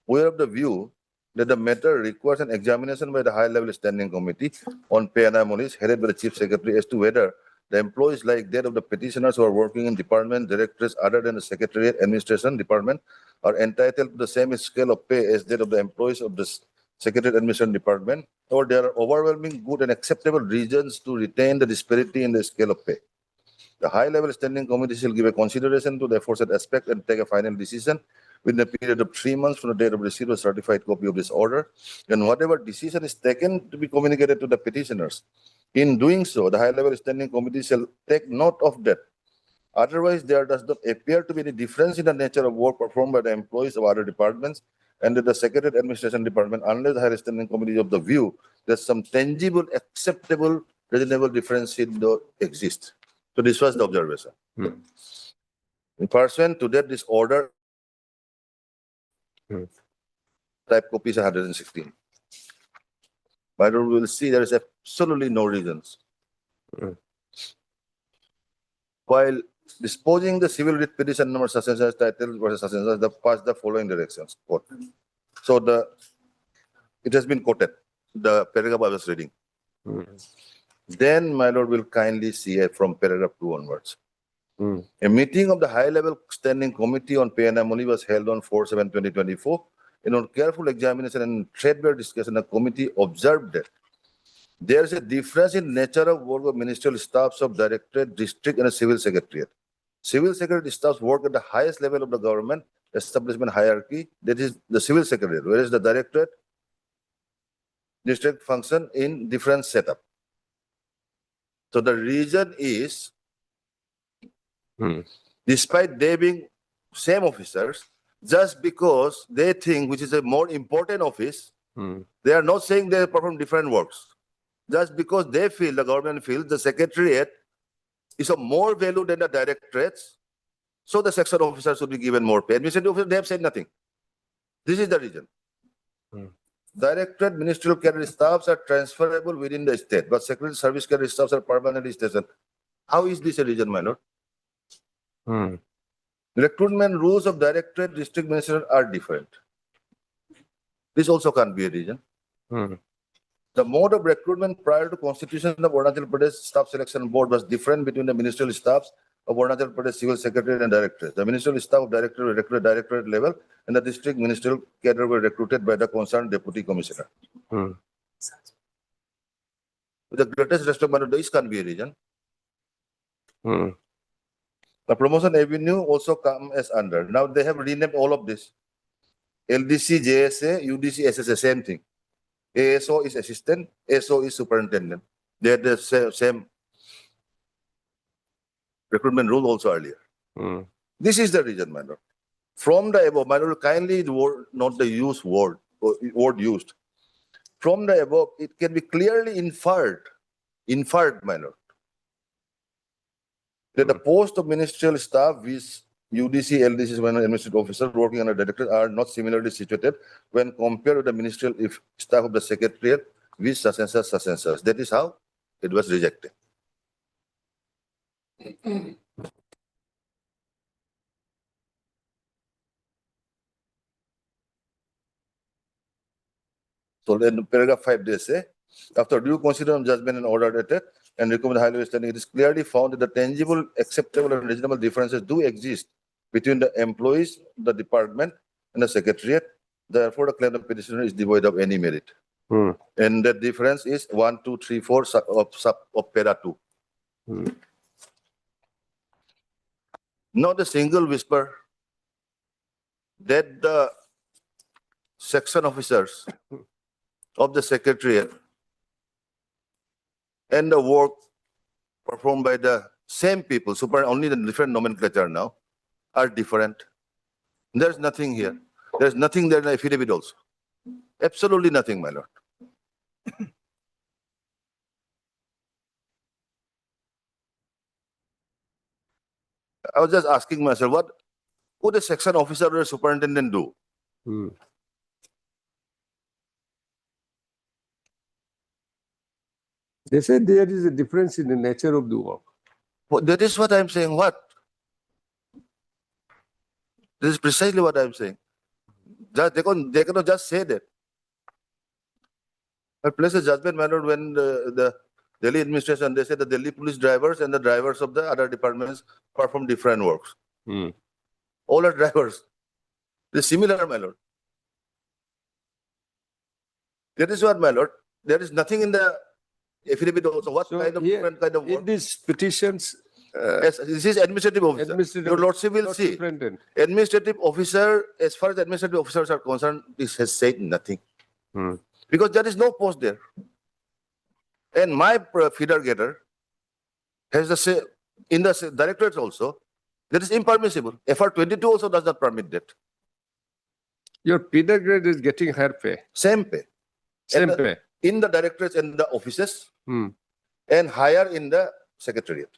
we are of the view that the matter requires an examination by the high level standing committee on pay anomalies headed by the chief secretary as to whether the employees like that of the petitioners who are working in department, directorates other than the Secretariat Administration Department are entitled to the same scale of pay as that of the employees of the Secretariat Administration Department, or there are overwhelming good and acceptable reasons to retain the disparity in the scale of pay. The high-level standing committee shall give a consideration to the aforesaid aspect and take a final decision within a period of 3 months from the date of receipt of a certified copy of this order, and whatever decision is taken to be communicated to the petitioners. In doing so, the high-level standing committee shall take note of that. Otherwise, there does not appear to be any difference in the nature of work performed by the employees of other departments and the Secretariat Administration Department, unless the higher standing committee is of the view that some tangible, acceptable, reasonable difference exists. So this was the observation. In pursuant to that, this order type copies are 116. But we will see there is absolutely no reasons. While disposing the civil writ petition number such and such title versus such and such, pass the following directions. Quote. So it has been quoted, the paragraph I was reading. Then my lord will kindly see from paragraph 2 onwards. A meeting of the high-level standing committee on pay and money was held on 4/7/2024. In on careful examination and threadbare discussion, the committee observed that there is a difference in nature of work of ministerial staffs of directorate, district, and a civil secretariat. Civil secretariat staffs work at the highest level of the government establishment hierarchy, that is the civil secretariat, whereas the directorate, district function in different setup. So the reason is, despite they being same officers, just because they think which is a more important office, they are not saying they perform different works. Just because they feel, the government feels, the secretariat is of more value than the directorates, so the section officers should be given more pay. Administrative officers, they have said nothing. This is the reason. Directorate ministerial cadre staffs are transferable within the state, but secretary service cadre staffs are permanently stationed. How is this a reason, my lord? Recruitment rules of directorate, district minister are different. This also can't be a reason. The mode of recruitment prior to constitution of Arunachal Pradesh Staff Selection Board was different between the ministerial staffs of Arunachal Pradesh Civil Secretariat and Directorate. The ministerial staff of Directorate were recruited at Directorate level, and the district ministerial cadre were recruited by the concerned Deputy Commissioner. With the greatest respect, my lord, this can't be a reason. The promotion avenue also come as under. Now they have renamed all of this. LDC, JSA, UDC, SSA, same thing. ASO is assistant, SO is superintendent. They had the same recruitment rule also earlier. This is the reason, my lord. From the above, my lord, kindly the word, not the use word used. From the above, it can be clearly inferred, my lord, that the post of ministerial staff is UDC, LDC, when administrative officers working under director are not similarly situated when compared with the ministerial staff of the secretariat with such and such, such and such. That is how it was rejected. So in paragraph 5, they say, after due consideration, judgment and order dated and recommended high-level standing, it is clearly found that the tangible, acceptable, and reasonable differences do exist between the employees, the department, and the secretariat. Therefore, the claim of petitioner is devoid of any merit. And the difference is 1, 2, 3, 4 of para 2. Not a single whisper that the section officers of the secretariat and the work performed by the same people, only the different nomenclature now, are different. There's nothing here. There's nothing there in the affidavit also. Absolutely nothing, my lord. I was just asking myself, what would a section officer or a superintendent do? They said there is a difference in the nature of the work. Well, that is what I'm saying. What? This is precisely what I'm saying. They cannot just say that. I place a judgment, my lord, when the Delhi administration, they say the Delhi police drivers and the drivers of the other departments perform different works. All are drivers. It's similar, my lord. That is what, my lord. There is nothing in the affidavit also. What kind of different kind of work? In these petitions, Yes, this is administrative officer. administrative- Your lordship will not see. superintendent. Administrative officer, as far as administrative officers are concerned, this has said nothing. Because there is no post there. And my feeder getter has the say in the directorates also, that is impermissible. FR 22 also does not permit that. Your feeder grade is getting higher pay. Same pay. Same And pay. In the directorates and the offices, and higher in the secretariat.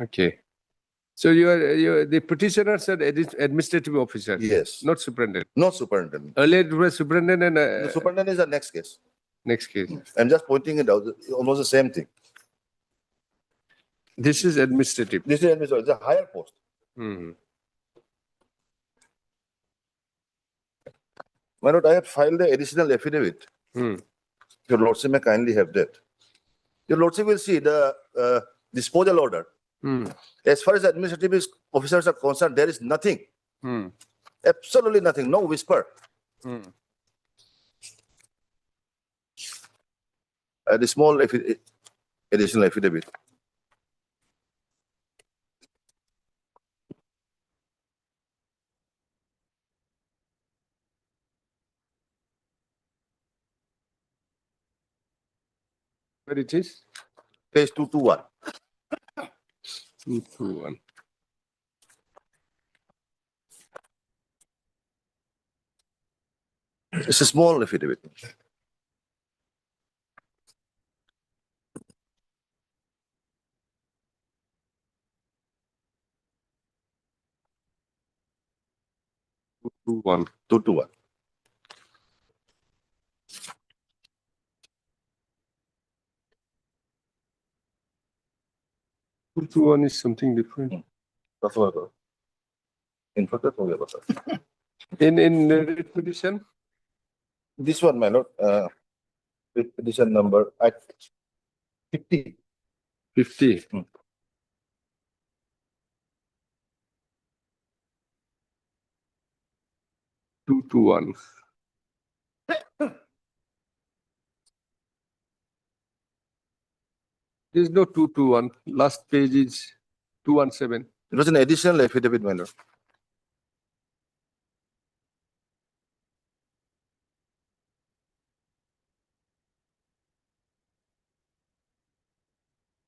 Okay. So the petitioners are administrative officers. Yes. Not superintendent. Not superintendent. Earlier it was superintendent and The superintendent is the next case. next case. I'm just pointing it out. Almost the same thing. This is administrative. This is administrative. It's a higher post. Why not I have filed the additional affidavit? Your lordship may kindly have that. Your lordship will see the disposal order. As far as administrative officers are concerned, there is nothing. Absolutely nothing. No whisper. The small additional affidavit. Where it is? Page 221. 221. It's a small affidavit. Two one. 221. Two one is something different. That's what I thought. In fact, that's what I thought. In the petition? This one, my lord, petition number 50. 50. Two to one. There's no 221. Last page is 217. It was an additional affidavit, my lord.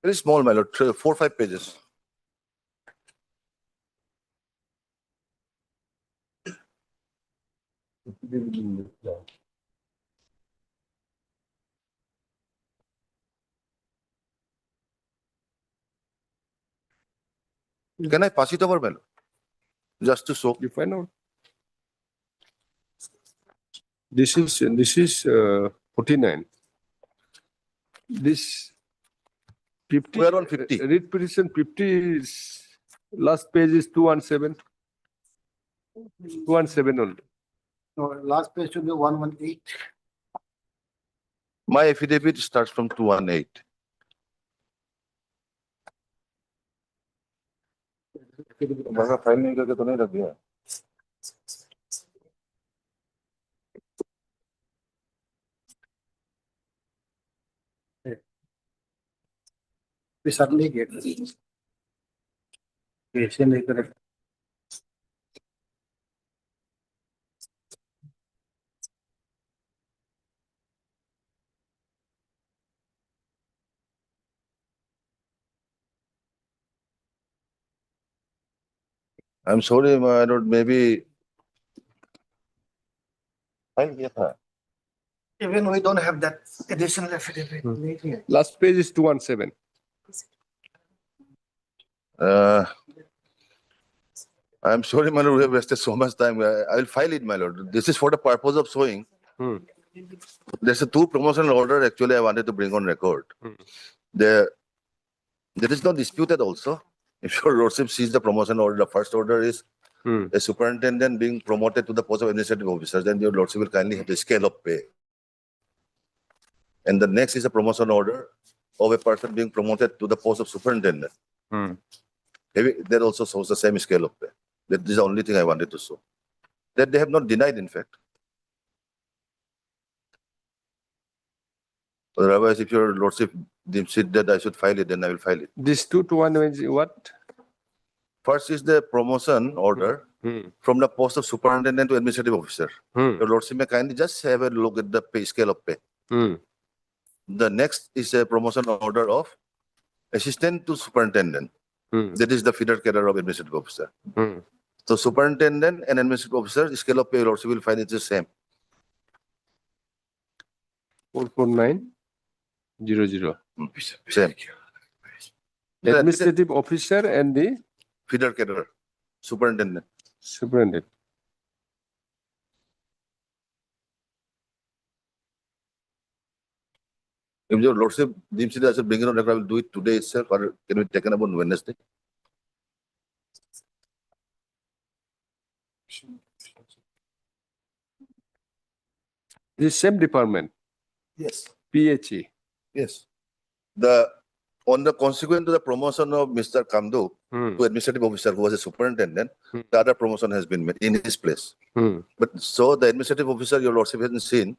Very small, my lord, 4 or 5 pages. Can I pass it over, my lord? Just to soak. You find out. This is 49. This 50. We are on 50. Read petition 50 is last page is 217. 217 only. No, last page should be 118. My affidavit starts from 218. बड़ा file नहीं करके तो नहीं रख दिया We suddenly get this. Patient is correct. I'm sorry, my lord, maybe file किया था. Even we don't have that additional affidavit. Last page is 217. I'm sorry, my lord, we have wasted so much time. I will file it, my lord. This is for the purpose of showing. There's a 2 promotional order actually I wanted to bring on record. There is no disputed also. If your lordship sees the promotion order, the first order is a superintendent being promoted to the post of administrative officer, then your lordship will kindly have the scale of pay. And the next is a promotion order of a person being promoted to the post of superintendent. That also shows the same scale of pay. That is the only thing I wanted to show. That they have not denied, in fact. Otherwise, if your lordship deems it that I should file it, then I will file it. This 2 to 1 is what? First is the promotion order from the post of superintendent to administrative officer. Your lordship may kindly just have a look at the pay scale of pay. The next is a promotion order of assistant to superintendent. That is the feeder cadre of administrative officer. So superintendent and administrative officer, scale of pay, your lordship will find it the same. 44900. Same. Administrative officer and the Feeder cadre, superintendent. superintendent. If your lordship deems it as a bring it on record, I will do it today itself, or can be taken up on Wednesday? The same department, Yes. PHE. Yes. On the consequent to the promotion of Mr. Kamdu to administrative officer, who was a superintendent, the other promotion has been made in his place. But so the administrative officer, your lordship hasn't seen,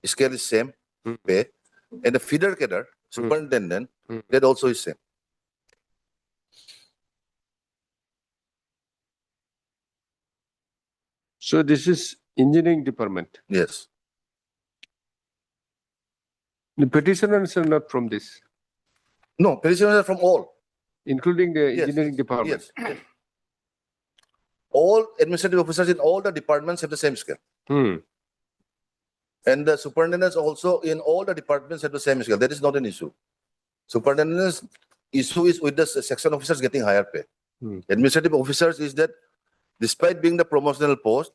scale is same, pay, and the feeder cadre, superintendent, that also is same. So this is engineering department. Yes. The petitioners are not from this, No, petitioners are from all. including the Yes. engineering department. Yes. All administrative officers in all the departments have the same scale. And the superintendents also in all the departments have the same scale. That is not an issue. Superintendent's issue is with the section officers getting higher pay. Administrative officers is that despite being the promotional post,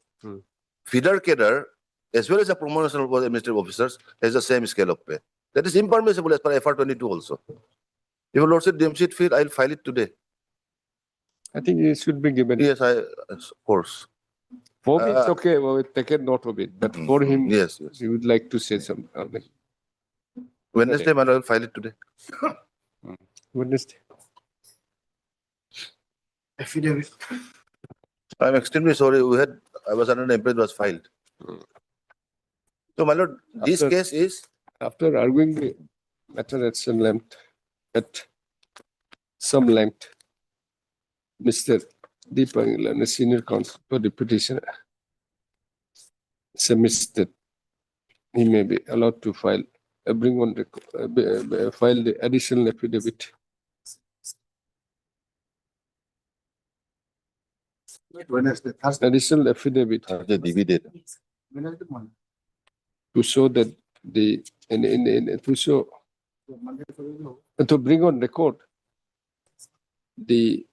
feeder cadre, as well as the promotional post administrative officers, has the same scale of pay. That is impermissible as per FR 22 also. If your lordship deems it fit, I'll file it today. I think it should be given. Yes, of course. For me, it's okay. Well, we take a note of it. But for him, yes, he would like to say something. Wednesday, I will file it today. Wednesday. Affidavit. I'm extremely sorry. I was under the impression it was filed. So, my lord, this case is after arguing the matter at some length, Mr. Deepak, the senior counsel for the petitioner, submits that he may be allowed to file the additional affidavit. Wednesday, Thursday. Additional affidavit Wednesday morning. to show that to bring on record the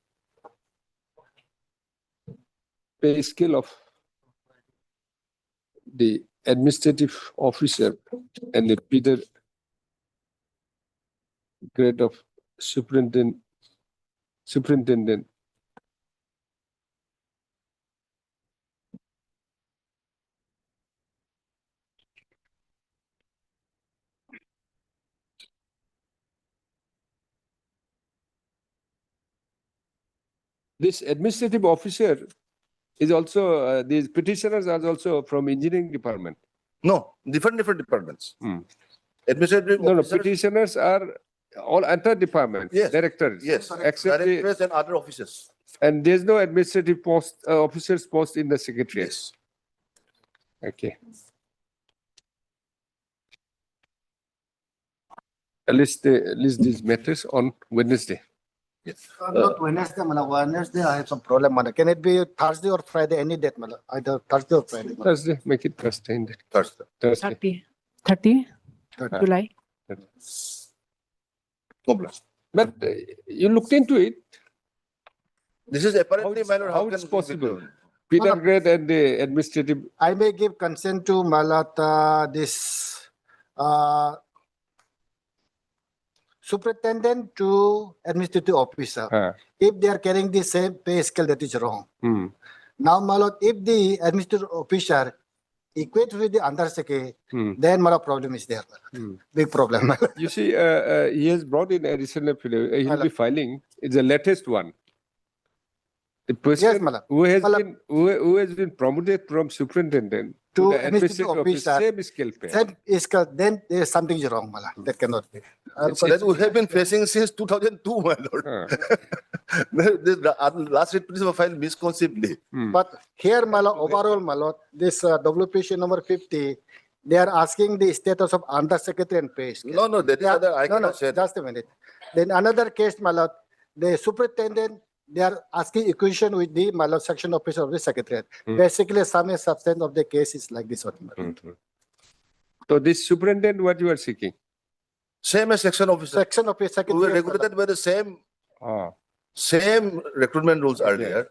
pay scale of the administrative officer and the feeder grade of superintendent. This administrative officer is also, these petitioners are also from engineering department. no different departments. Administrative No, officers, petitioners are all entire departments, Yes. directors. yes, Except the, directors and other officers. and there's no administrative post, officers post in the secretariat. Yes. Okay. At least these matters on Wednesday. Yes. Not Wednesday, Wednesday I have some problem. Can it be Thursday or Friday? Any date, either Thursday or Friday. Thursday, make it Thursday. In that. Thursday. Thursday. 30 July. But you looked into it. This is apparently, my lord, how it's possible? Peter grade and the administrative. I may give consent to Malata, this superintendent to administrative officer. If they are carrying the same pay scale, that is wrong. Now, my lord, if the administrative officer equate with the undersecretary, then my problem is there. Big problem. You see, he has brought in additional affidavit. He'll be filing. It's the latest one. The person who has been promoted from superintendent to the administrative officer, same scale pay. Same scale, then there is something is wrong, Mala. That cannot be. That we have been facing since 2002, my lord. The last writ petition was filed misconceivably. But here, Mala, overall, Mala, this WPC number 50, they are asking the status of undersecretary and pay scale. No, that is other. I cannot say that. Just a minute. Then another case, Mala, the superintendent, they are asking equation with the Mala section officer of the secretariat. Basically, some substance of the case is like this one. So this superintendent, what you are seeking? Same as section officer. Section officer, We secretariat. were regulated by the same recruitment rules earlier.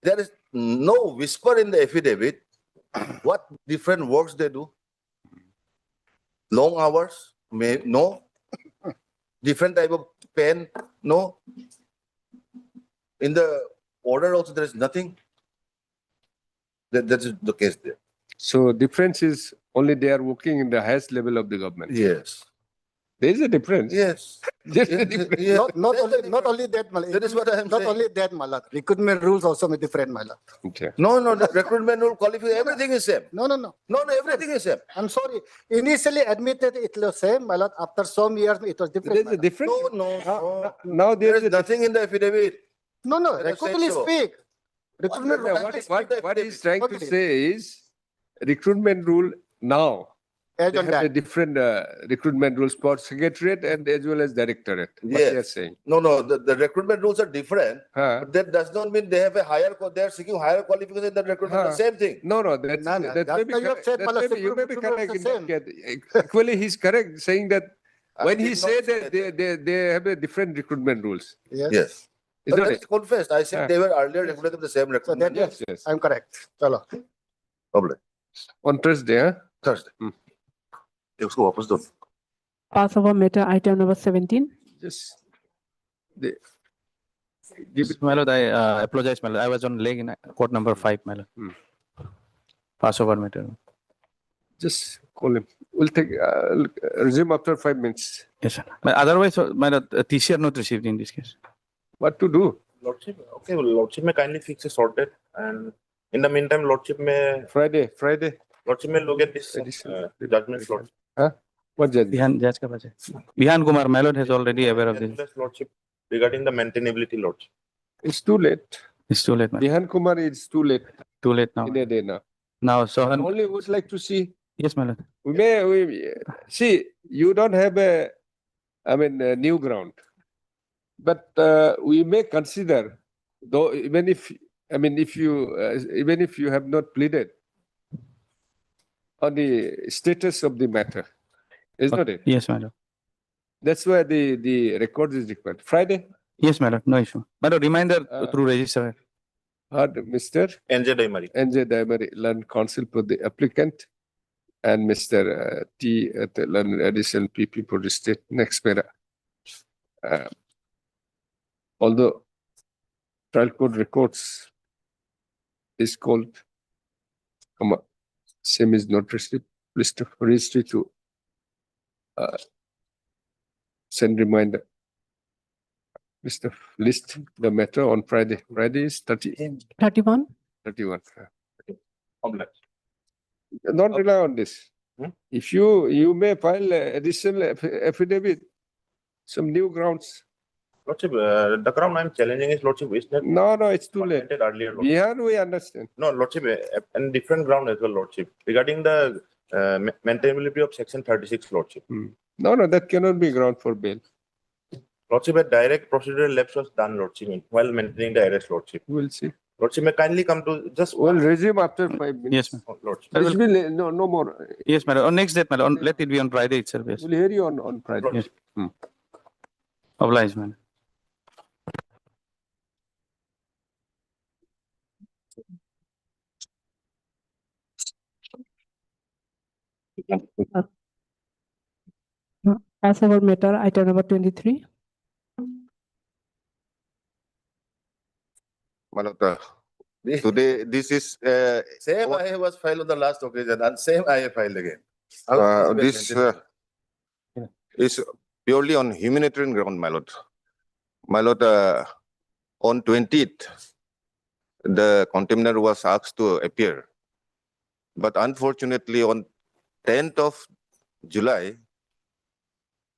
There is no whisper in the affidavit what different works they do. Long hours, no. Different type of pen, no. In the order also there is nothing. That is the case there. So difference is only they are working in the highest level of the government. Yes. There is a difference. Yes. Just a difference. Yeah. Not only that, Mala. That is what I am Not saying. only that, Mala. Recruitment rules also may different, Mala. Okay. No, the recruitment rule qualifies, everything is same. No, Everything is same. I'm sorry. Initially admitted it was same, Mala. After some years, it was different. There is a difference. No. Now There is nothing in the affidavit. No, Let us say recruitment so. speak. Recruitment rule. What he's trying to say is recruitment rule now. As They on have that. the different recruitment rules for secretariat and as well as directorate. What Yes. they are saying. No, the recruitment rules are different. But that does not mean they have a higher, they are seeking higher qualification in the recruitment. The same thing. No, that may be correct. You may be correct in that case. Equally, he's correct saying that when he said that they have a different recruitment rules. Yes. Is But that that it? is confessed. I said they were earlier regulated with the same So recruitment. that Yes. I'm correct. Chalo. Problem. On Thursday, huh? Thursday. उसको वापस दो. Pass over matter item number 17. Just My lord, I apologize, my lord. I was on leg in court number 5, my lord. Pass over matter. Just call him. We'll take resume after 5 minutes. Yes, sir. But otherwise, my lord, TCR not received in this case. What to do? Lordship, okay, Lordship may kindly fix a short date, and in the meantime, Lordship may Friday. Lordship may look at this judgment. Lordship. Huh? What judge? Judge ka bache. Vihan Kumar, my lord, is already aware of this. Lordship, regarding the maintainability, Lordship. It's too late. It's too late, man. Vihan Kumar, it's too late. Too late now. In a day now. Now, so Only would like to see. Yes, my lord. We see, you don't have a new ground. But we may consider, though, even if you have not pleaded on the status of the matter, is not it? Yes, my lord. That's why the record is required. Friday? Yes, my lord. No issue. My lord, reminder through register. Mr. NJ Daimari, learned counsel for the applicant, and Mr. T at the learned additional PP for the state. Next para. Although trial court records is called, same is not received, registry to send reminder. Mr. List the matter on Friday. Friday is 31. 31. Don't rely on this. If you may file additional affidavit, some new grounds. Lordship, the ground I'm challenging is Lordship, is not. No, it's too late. Earlier, Lordship. Yeah, we understand. No, Lordship, and different ground as well, Lordship. Regarding the maintainability of Section 36, Lordship. No, that cannot be ground for bail. Lordship, a direct procedural lapse was done, Lordship, while maintaining the arrest, Lordship. We'll see. Lordship, may kindly come to just. We'll resume after 5 minutes. Yes, ma'am. Lordship. No more. Yes, madam. On next date, madam. Let it be on Friday itself. Yes. We'll hear you on Friday. Yes. Obliged, madam. Pass over matter item number 23. Malota, Today, this is Same IA was filed on the last occasion and same IA filed again. this is purely on humanitarian ground, my lord. My lord, on 20th, the contemner was asked to appear. But unfortunately, on 10th of July,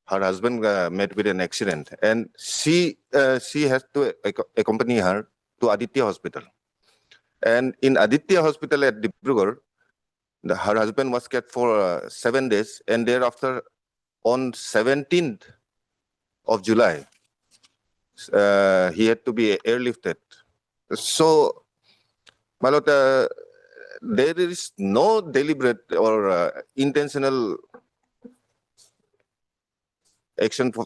her husband met with an accident, and she has to accompany her to Aditya Hospital. And in Aditya Hospital at Dibrugarh, her husband was kept for 7 days, and thereafter, on 17th of July, he had to be airlifted. So, my lord, there is no deliberate or intentional action for,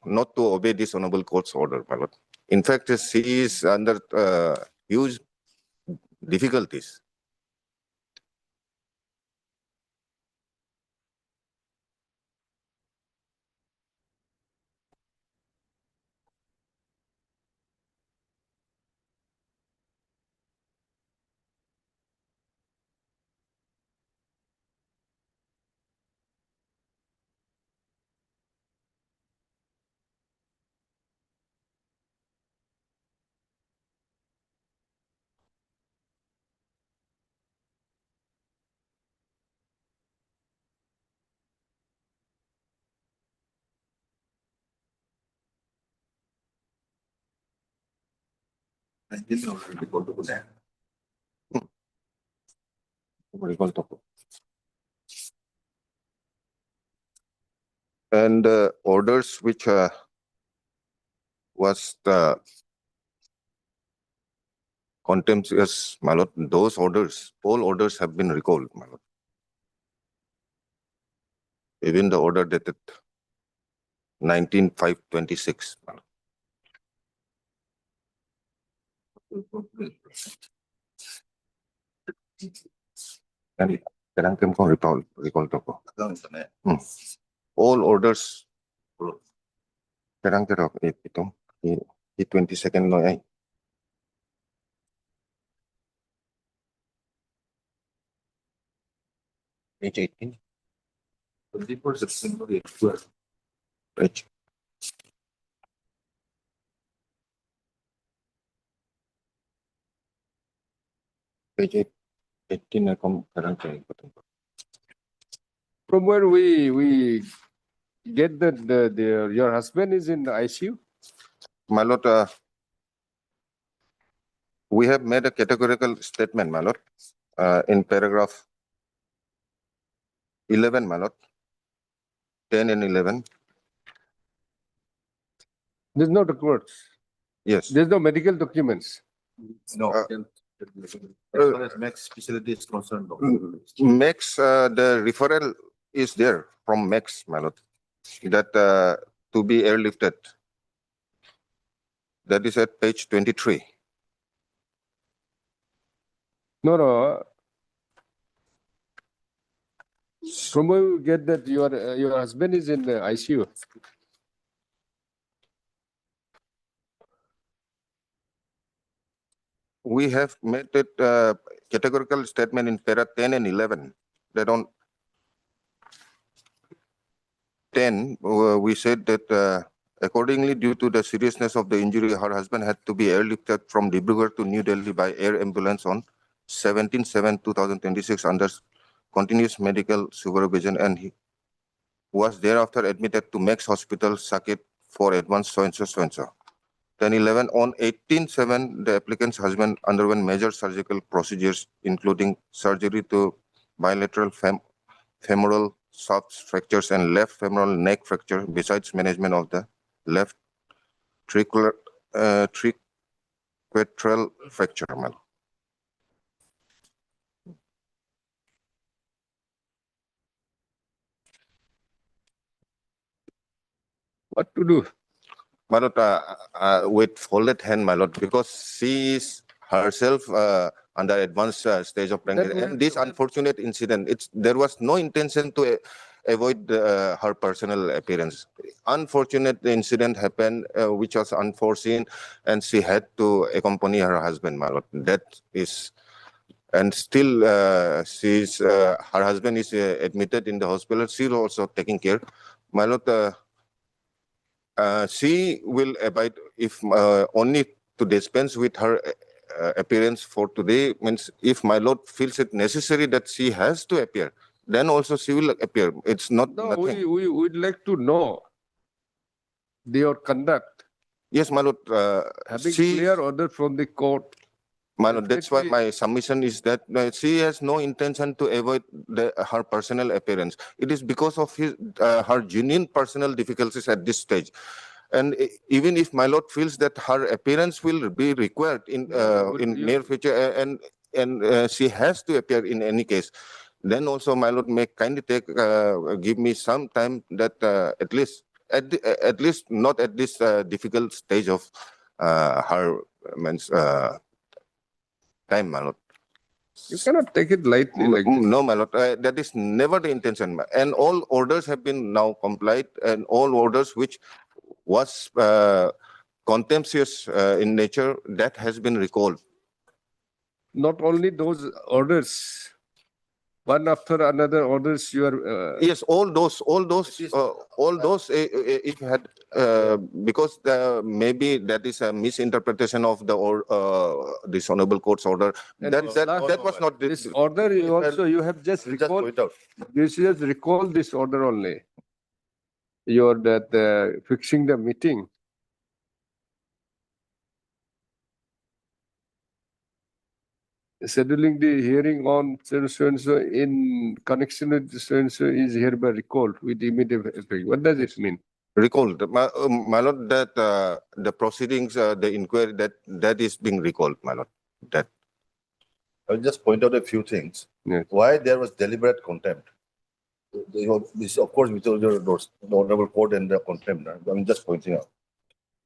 not to obey this honorable court's order, my lord. In fact, she is under huge difficulties. And orders which was the contemptuous, my lord, those orders, all orders have been recalled, my lord. Even the order dated 19/5/26, my lord. And kadang-kadang kong recall to ko. All orders, kadang-kadang itong the 22nd no ay. Page 18. 24 September 12. Page. Page 18 na kong kadang-kadang. From where we get that your husband is in the ICU? My lord, we have made a categorical statement, my lord, in paragraph 11, my lord, 10 and 11. There's no records. Yes. There's no medical documents. No. As far as Max facility is concerned, no. Max, the referral is there from Max, my lord, that to be airlifted. That is at page 23. No. From where we get that your husband is in the ICU? We have made it categorical statement in para 10 and 11. That on 10, we said that accordingly, due to the seriousness of the injury, her husband had to be airlifted from Dibrugarh to New Delhi by air ambulance on 17/7/2026 under continuous medical supervision, and he was thereafter admitted to Max Hospital, Sakit, for advanced so-and-so. 10/11, on 18/7, the applicant's husband underwent major surgical procedures, including surgery to bilateral femoral soft fractures and left femoral neck fracture, besides management of the left triquetral fracture. What to do? My lord, with folded hand, my lord, because she is herself under advanced stage of pregnancy. And this unfortunate incident, there was no intention to avoid her personal appearance. Unfortunate incident happened, which was unforeseen, and she had to accompany her husband, my lord. That is, and still her husband is admitted in the hospital. She's also taking care, my lord. She will abide if only to dispense with her appearance for today. Means if my lord feels it necessary that she has to appear, then also she will appear. It's not No, nothing. we would like to know your conduct. Yes, my lord. Having clear order from the court. My lord, that's why my submission is that she has no intention to avoid her personal appearance. It is because of her genuine personal difficulties at this stage. And even if my lord feels that her appearance will be required in near future, and she has to appear in any case, then also my lord may kindly give me some time that at least not at this difficult stage of her time, my lord. You cannot take it lightly like this. No, my lord, that is never the intention. And all orders have been now complied, and all orders which was contemptuous in nature, that has been recalled. Not only those orders, one after another orders you are. Yes, all those, if you had, because maybe that is a misinterpretation of this honorable court's order. That was not this order. You have just recalled. This is recall this order only. You're that fixing the meeting. Scheduling the hearing on so and so in connection with so and so is hereby recalled with immediate effect. What does it mean? Recalled, my lord, that the proceedings, the inquiry, that is being recalled, my lord. That I'll just point out a few things. Yes. Why there was deliberate contempt. This, of course, with the honorable court and the contempt. I'm just pointing out.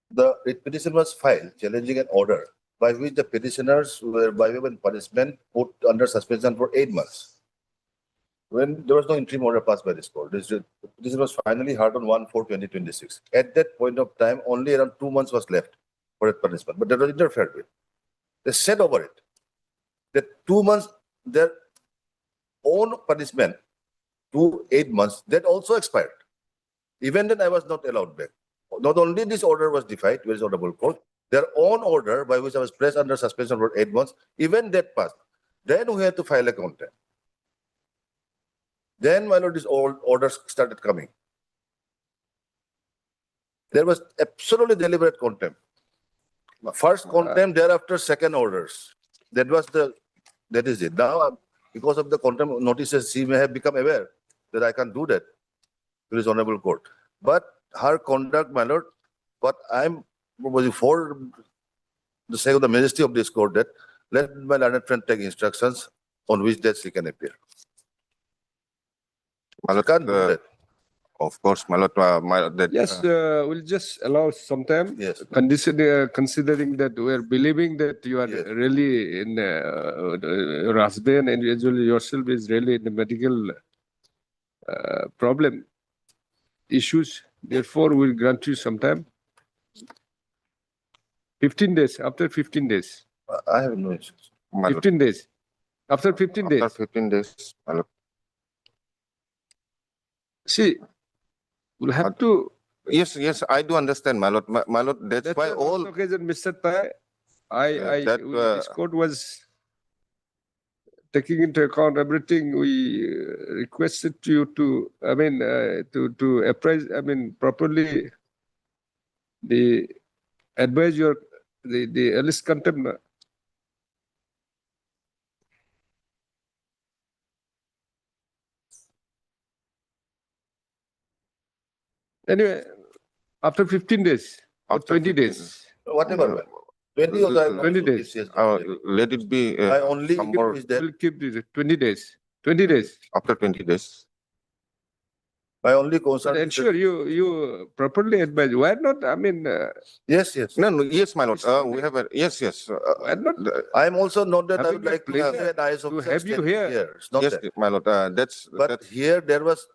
The petition was filed challenging an order by which the petitioners were by way of punishment put under suspension for 8 months. When there was no interim order passed by this court, this was finally heard on 1/4/2026. At that point of time, only around 2 months was left for that punishment, but that was interfered with. They said over it that 2 months, their own punishment, 2 8 months, that also expired. Even then, I was not allowed back. Not only this order was defied, with the honorable court, their own order by which I was placed under suspension for 8 months, even that passed. Then we had to file a contempt. Then, my lord, these old orders started coming. There was absolutely deliberate contempt. First contempt, thereafter second orders. That is it. Now, because of the contempt notices, she may have become aware that I can't do that to this honorable court. But her conduct, my lord, what I'm proposing for the sake of the majesty of this court, that let my learned friend take instructions on which that she can appear. My lord, can't do that. Of course, my lord. Yes, we'll just allow some time. Yes. Considering that we are believing that you are really in your husband and usually yourself is really in the medical problem issues. Therefore, we'll grant you some time. 15 days. After 15 days. I have no issues. 15 days. After 15 days. After 15 days, my lord. See, we'll have to. Yes, I do understand, my lord. My lord, that's why all. Occasion, Mr. Tai, this court was taking into account everything. We requested you to, to apprise, properly advise the Alice contempt. Anyway, after 15 days or 20 days. Whatever. 20 days. Let it be. I only some more. We'll keep this 20 days. 20 days. After 20 days. My only concern. But ensure you properly advise. Why not? Yes. No, yes, my lord. We have yes. Why not? I'm also not that I would like to have an eyes to have you here. It's not yes, that. my lord. But here there was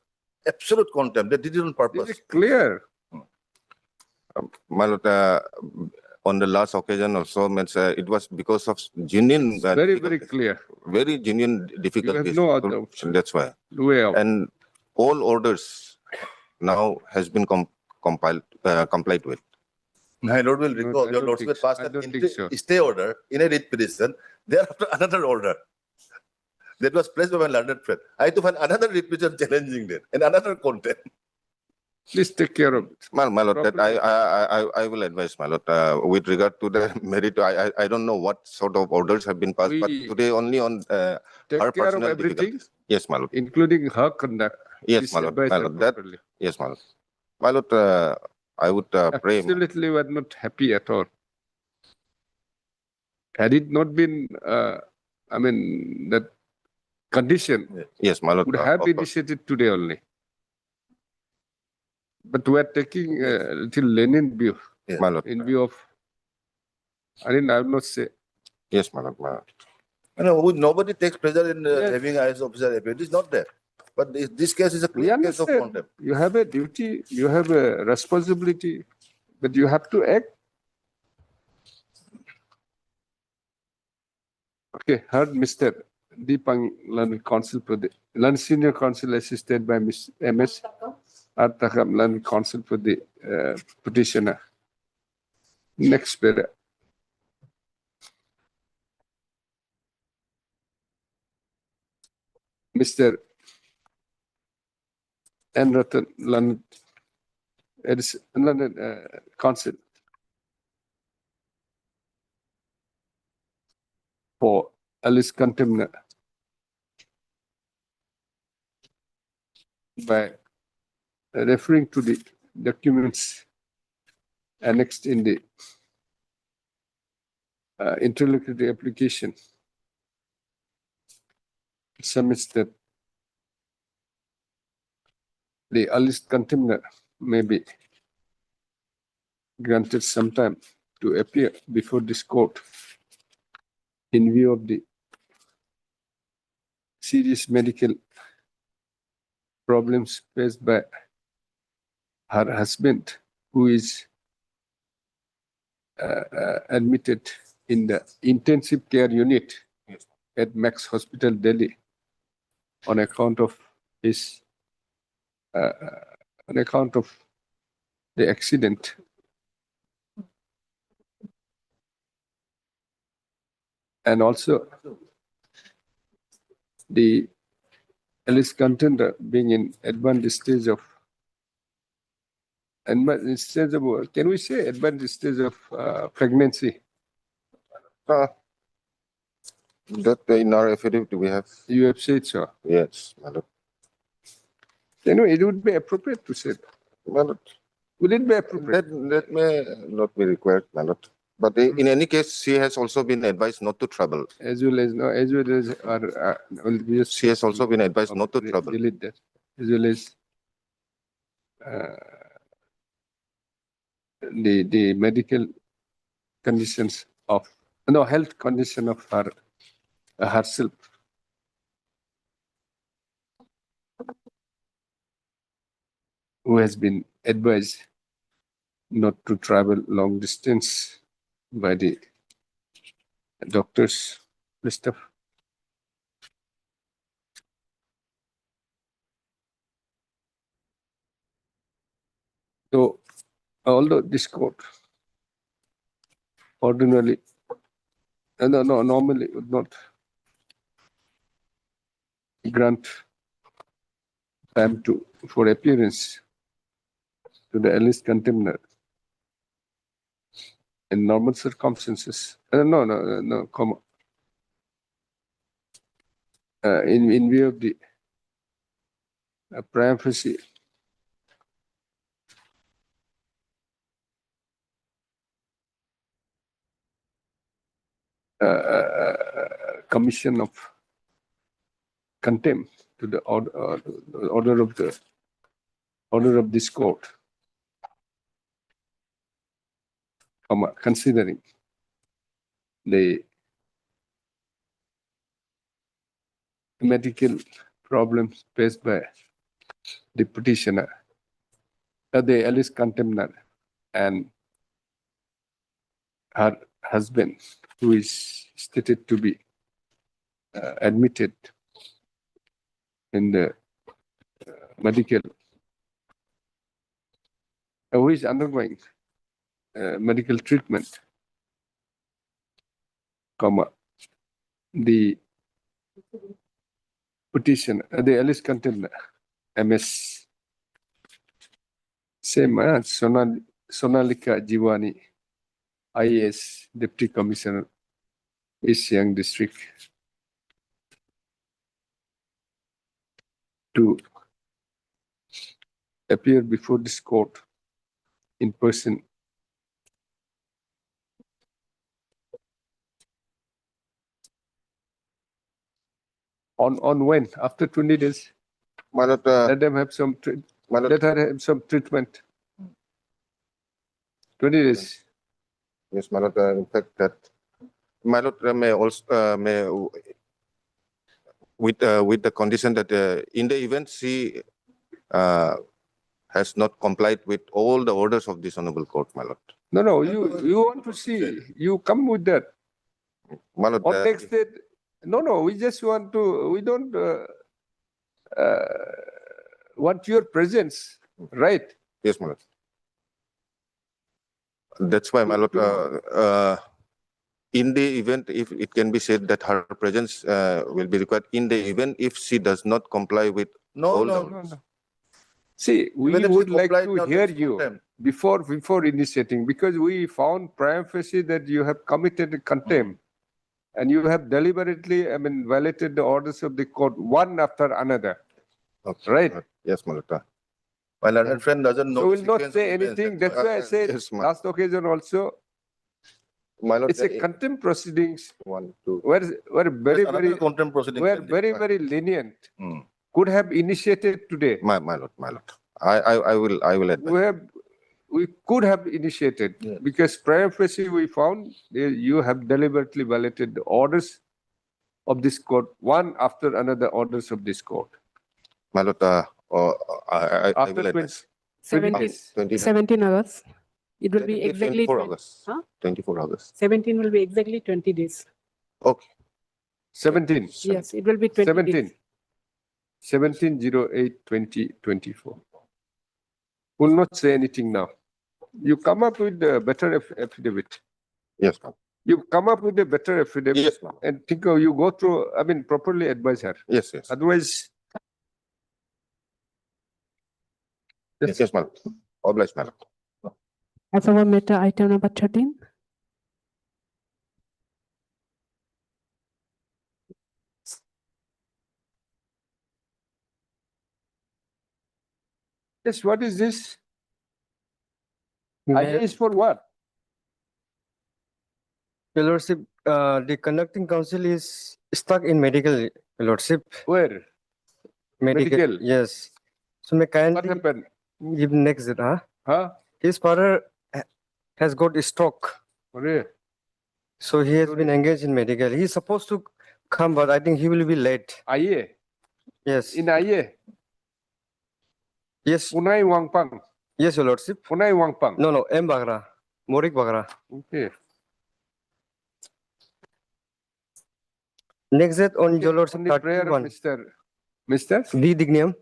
absolute contempt. They did it on purpose. It's clear. My lord, on the last occasion also, means, it was because of genuine, Very, very clear. very genuine difficulties. no other option. That's why. Way out. And all orders now has been complied with. My lord will recall, I your don't lordship think passed so. I an don't think so. stay order in a writ petition, thereafter another order. That was placed by my learned friend. I had to find another writ petition challenging that and another contempt. Please take care of it. My lord, that I will advise, my lord, with regard to the merit, I don't know what sort of orders have been passed, but today only on her Take care of personal everything, difficulties. Yes, my lord. including her conduct. Yes, Please my lord. advise My her lord. That, properly. yes, my lord. My lord, I would pray. Absolutely, we are not happy at all. Had it not been, I mean, that condition Yes, my lord. would of have been course. decided today only. But we are taking a little lenient view, My lord. in view of, I will not say. Yes, my lord. My lord. Nobody takes pleasure in having IS officer appear. It is not there. But this case is a We clear case of understand. contempt. You have a duty, you have a responsibility, but you have to act. Okay, heard Mr. Deepang, Learned Counsel, Learned Senior Counsel assisted by Ms. MS Artakam, Learned Counsel for the petitioner. Next para. Mr. N. Ratan, Learned Counsel for Alice Contemner by referring to the documents annexed in the interlocutory application, submits that the Alice Contemner may be granted some time to appear before this court in view of the serious medical problems faced by her husband, who is admitted in the intensive care unit at Max Hospital, Delhi, on account of his on account of the accident. And also the Alice contender being in advanced stage of can we say advanced stage of pregnancy? That in our affidavit we have. You have said so. Yes, my lord. Anyway, it would be appropriate to say that. My lord. Would it be appropriate? That may not be required, my lord. But in any case, she has also been advised not to travel. As well as she has also been advised not to travel. Delete that. As well as the medical conditions of health condition of her herself. Who has been advised not to travel long distance by the doctors and stuff. So, although this court ordinarily, normally would not grant time for appearance to the Alice contemner in normal circumstances. Comma. In view of the privacy commission of contempt to the order of this court, considering the medical problems faced by the petitioner, the alleged contemner, and her husband, who is stated to be admitted in the medical, who is undergoing medical treatment, the petitioner, the alleged contemner, MS, same, Sonalika Jiwani, IAS, Deputy Commissioner, East Siang District, to appear before this court in person on when? After 20 days? Let them have some let her have some treatment. 20 days. Yes, my lord, in fact, that my lord may also with the condition that in the event she has not complied with all the orders of this honorable court, my lord. No, you want to see, you come with that. My lord, On next day, no, we just want to, we don't want your presence, right? Yes, my lord. That's why, my lord, in the event, if it can be said that her presence will be required in the event if she does not comply with all the orders. See, we Even if she would like complied, to now hear that's you contempt. before initiating, because we found prima facie that you have committed contempt and you have deliberately, violated the orders of the court one after another. Okay. Right? Yes, my lord. My learned friend doesn't know. So the we'll not sequence say of events. anything. That's why I said Yes, my last occasion also, my lord, it's a contempt proceedings. 1, 2. We're very, There's another very, contempt proceeding we're pending. very, very lenient. Hmm. Could have initiated today. My lord, my lord. I will advise. We could have initiated because prima facie we found you have deliberately violated the orders of this court, one after another orders of this court. My lord, I After will advise. 17 August. It will be exactly 24 August. Huh? 24 August. 17 will be exactly 20 days. Okay. 17. Yes, it will be 20 17. days. 17/08/2024. Will not say anything now. You come up with a better affidavit. Yes, ma'am. You come up with a better affidavit. Yes, ma'am. And think of, you go through, properly advise her. Yes. Otherwise, Yes, ma'am. Obliged, ma'am. As our matter item number 13. yes, what is this? Idea is for what? Your Lordship, the conducting counsel is stuck in medical, Your Lordship. Where? Medical? Yes. So may kindly What happened? give next, Huh? His father has got a stroke. Where? So he has been engaged in medical. He's supposed to come, but I think he will be late. IA? Yes. In IA? Yes. Unai Wangpang? Yes, Your Lordship. Unai Wangpang? No, M. Bagra. Morik Bagra. Okay. Next date on Your Lordship, On the prayer of 31. Mr. D. Dignam.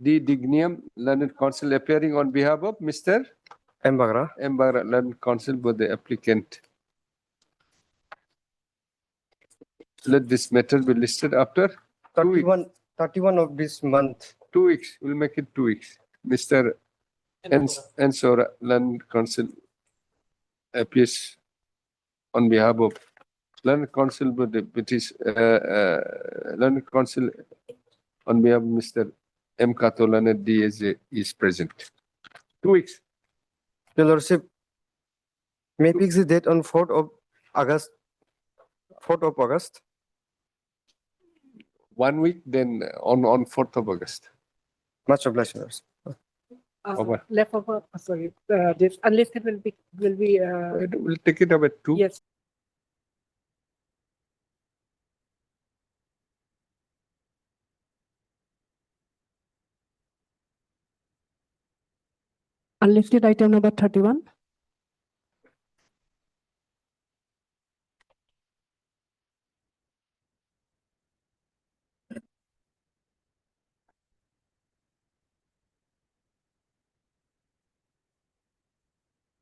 D. Dignam, learned counsel appearing on behalf of Mr. M. Bagra. M. Bagra, learned counsel for the applicant. Let this matter be listed after 31 of this month. 2 weeks. We'll make it 2 weeks. Mr. Ensora, learned counsel appears on behalf of learned counsel for the British learned counsel on behalf of Mr. M. Kato, learned DSA is present. 2 weeks. Your Lordship, may fix the date on 4th of August. 4th of August. 1 week, then on 4th of August. Much obliged, Your Lordship. Over. Left over, sorry, this unlisted will be, We'll take it up at 2. yes. Unlifted item number 31.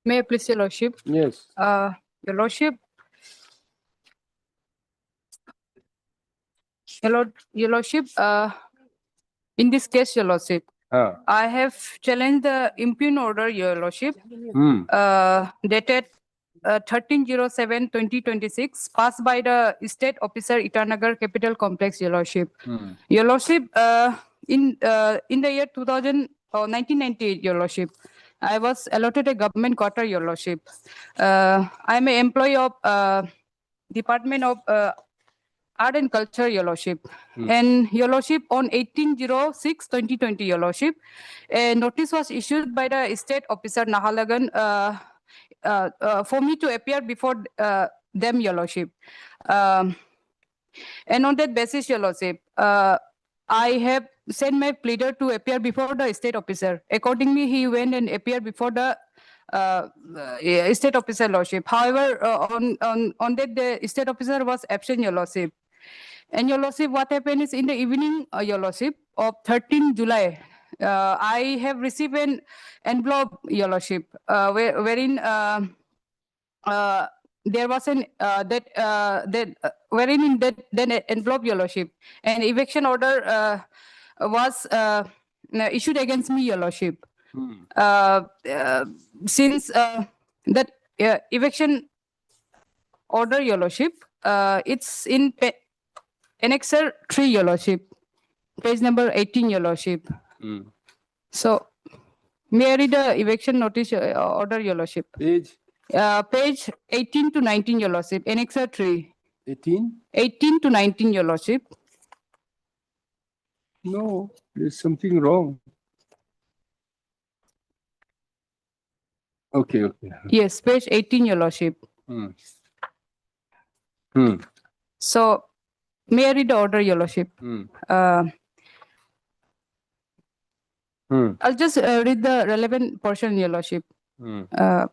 May I please, Your Lordship? Yes. Your Lordship. Your Lordship, in this case, Your Lordship, I have challenged the impugn order, Your Lordship, dated 13/07/2026, passed by the State Officer Itanagar Capital Complex, Your Lordship. Your Lordship, in the year 1998, Your Lordship, I was allotted a government quarter, Your Lordship. I am an employee of Department of Art and Culture, Your Lordship. And Your Lordship, on 18/06/2020, Your Lordship, a notice was issued by the State Officer Nahalagan for me to appear before them, Your Lordship. And on that basis, Your Lordship, I have sent my pleader to appear before the State Officer. Accordingly, he went and appeared before the State Officer, Lordship. However, on that, the State Officer was absent, Your Lordship. And Your Lordship, what happened is in the evening, Your Lordship, of 13 July, I have received an envelope, Your Lordship, wherein there was an wherein in that envelope, Your Lordship, an eviction order was issued against me, Your Lordship. Since that eviction order, Your Lordship, it's in Annexer 3, Your Lordship, page number 18, Your Lordship. So, may I read the eviction notice order, Your Lordship? Page? Page 18 to 19, Your Lordship, Annexer 3. 18? 18 to 19, Your Lordship. No, there's something wrong. Okay. Yes, page 18, Your Lordship. So, may I read the order, Your Lordship? I'll just read the relevant portion, Your Lordship. That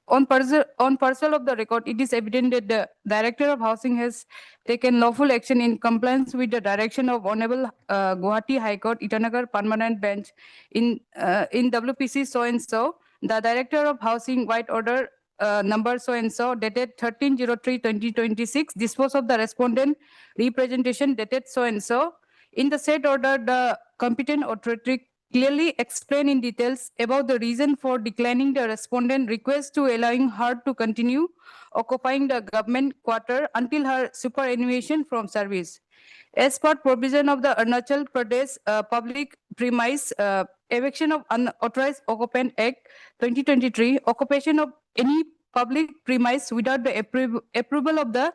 on parcel of the record, it is evident that the Director of Housing has taken lawful action in compliance with the direction of Honorable Gauhati High Court, Itanagar Permanent Bench in WPC so and so. The Director of Housing White Order number so and so dated 13/03/2026 dispose of the respondent representation dated so and so. In the said order, the competent authority clearly explain in details about the reason for declining the respondent request to allowing her to continue occupying the government quarter until her superannuation from service. As per provision of the Arunachal Pradesh Public Premise Eviction of Unauthorized Occupant Act 2023, occupation of any public premise without the approval of the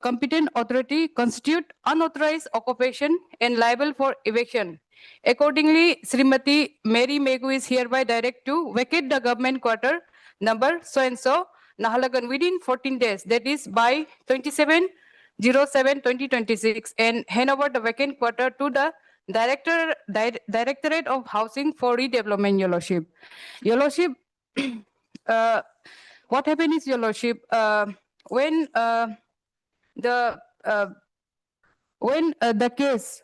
competent authority constitute unauthorized occupation and liable for eviction. Accordingly, Srimati Mary Megu is hereby direct to vacate the government quarter number so and so Nahalagan within 14 days, that is by 27/07/2026, and hand over the vacant quarter to the Directorate of Housing for Redevelopment, Your Lordship. Your Lordship, what happened is, Your Lordship, when the case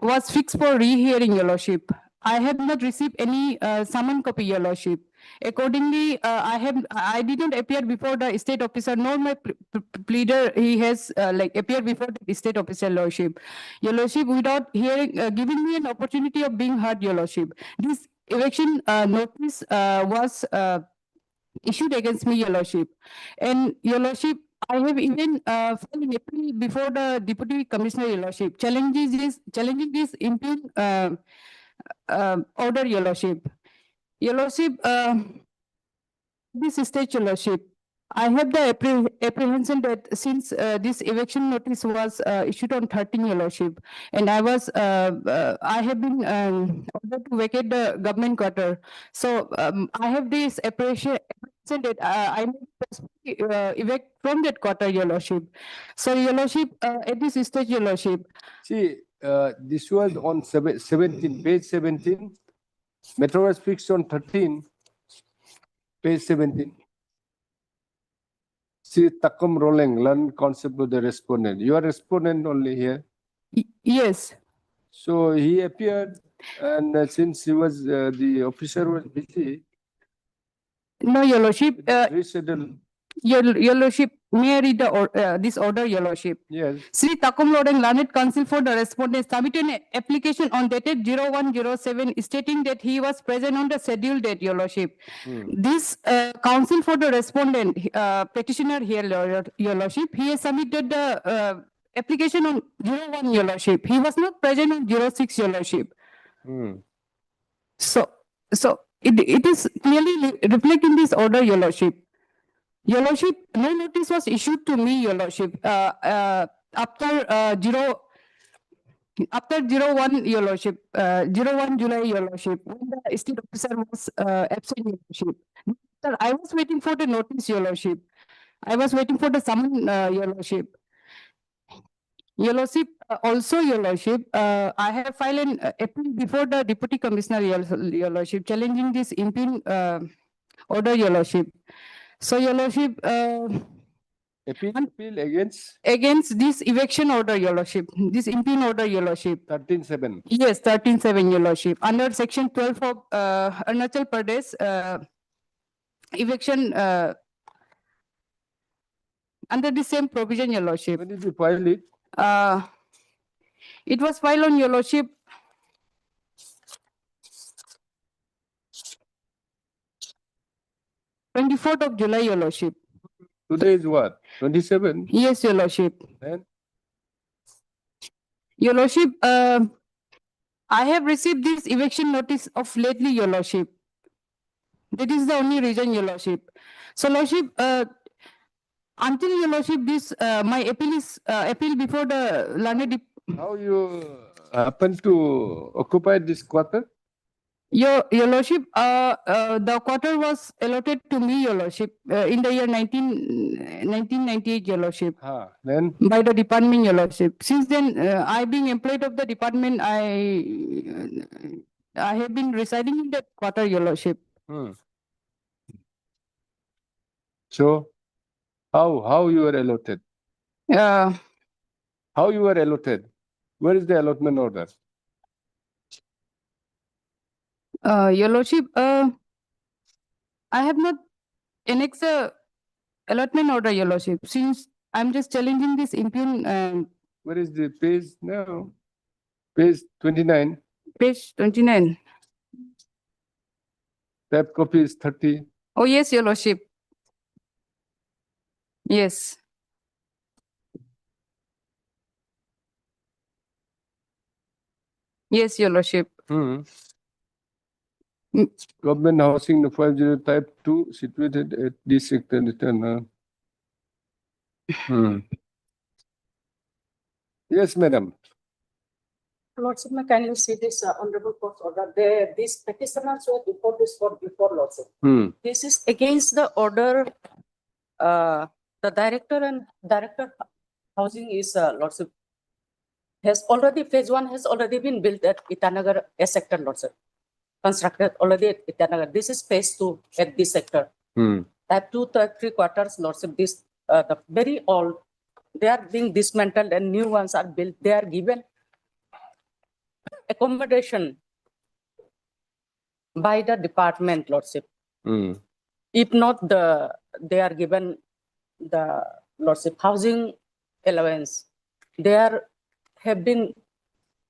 was fixed for rehearing, Your Lordship, I have not received any summon copy, Your Lordship. Accordingly, I did not appear before the state officer, nor my pleader. He has appeared before the state officer, Lordship. Your Lordship, without hearing, giving me an opportunity of being heard, Your Lordship. This eviction notice was issued against me, Your Lordship, and Your Lordship, I have even filed in April before the Deputy Commissioner, Your Lordship, challenging this impugn order, Your Lordship. Your Lordship, this stage, Your Lordship, I have the apprehension that since this eviction notice was issued on 13, Your Lordship, and I have been ordered to vacate the government quarter. So I have this apprehension that I may evac from that quarter, Your Lordship. So, Your Lordship, at this stage, Your Lordship. See, this was on page 17. Matter was fixed on 13, page 17. See, Takum Rolling, learn concept of the respondent. You are respondent only here. Yes. So he appeared, and since he was the officer was busy, No, Your Lordship. reschedule. Your Lordship, may I read this order, Your Lordship? Yes. Sri Takum Lodeng, learned counsel for the respondent, submitted an application on dated 0107 stating that he was present on the scheduled date, Your Lordship. This counsel for the respondent, petitioner here, Your Lordship, he has submitted the application on 01, Your Lordship. He was not present on 06, Your Lordship. So it is clearly reflecting this order, Your Lordship. Your Lordship, no notice was issued to me, Your Lordship, after 01, Your Lordship, 01 July, Your Lordship, when the state officer was absent, Your Lordship. Sir, I was waiting for the notice, Your Lordship. I was waiting for the summon, Your Lordship. Your Lordship, also, Your Lordship, I have filed an appeal before the Deputy Commissioner, Your Lordship, challenging this impugn order, Your Lordship. So, Your Lordship, Appeal against this eviction order, Your Lordship, this impugn order, Your Lordship. 13.7. Yes, 13.7, Your Lordship, under section 12 of Arunachal Pradesh eviction under the same provision, Your Lordship. When did you file it? It was filed on, Your Lordship, (24th of July, Your Lordship. Today is what? 27? Yes, Your Lordship. And Your Lordship, I have received this eviction notice of lately, Your Lordship. That is the only reason, Your Lordship. So, Lordship, until, Your Lordship, this my appeal is appeal before the learned. how you happen to occupy this quarter? Your Lordship, the quarter was allotted to me, Your Lordship, in the year 1998, Your Lordship. Then? By the department, Your Lordship. Since then, I being employed of the department, I have been residing in that quarter, Your Lordship. So, how you were allotted? How you were allotted? Where is the allotment order? Your Lordship, I have not annexed the allotment order, Your Lordship, since I'm just challenging this impugn. Where is the page now? Page 29. Page 29. That copy is 30. Oh, yes, Your Lordship. Yes. Yes, Your Lordship. Government housing, the 50 type 2, situated at this sector. Yes, madam. Lordship, may kindly see this honorable court order. These petitioners were before this court before, Lordship. This is against the order. The director housing is, Lordship, has already, phase 1 has already been built at Itanagar A sector, Lordship. Constructed already at Itanagar. This is phase 2 at this sector. Type 2, 3 quarters, Lordship, this, the very old, they are being dismantled and new ones are built. They are given accommodation by the department, Lordship. If not, they are given the, Lordship, housing allowance. They have been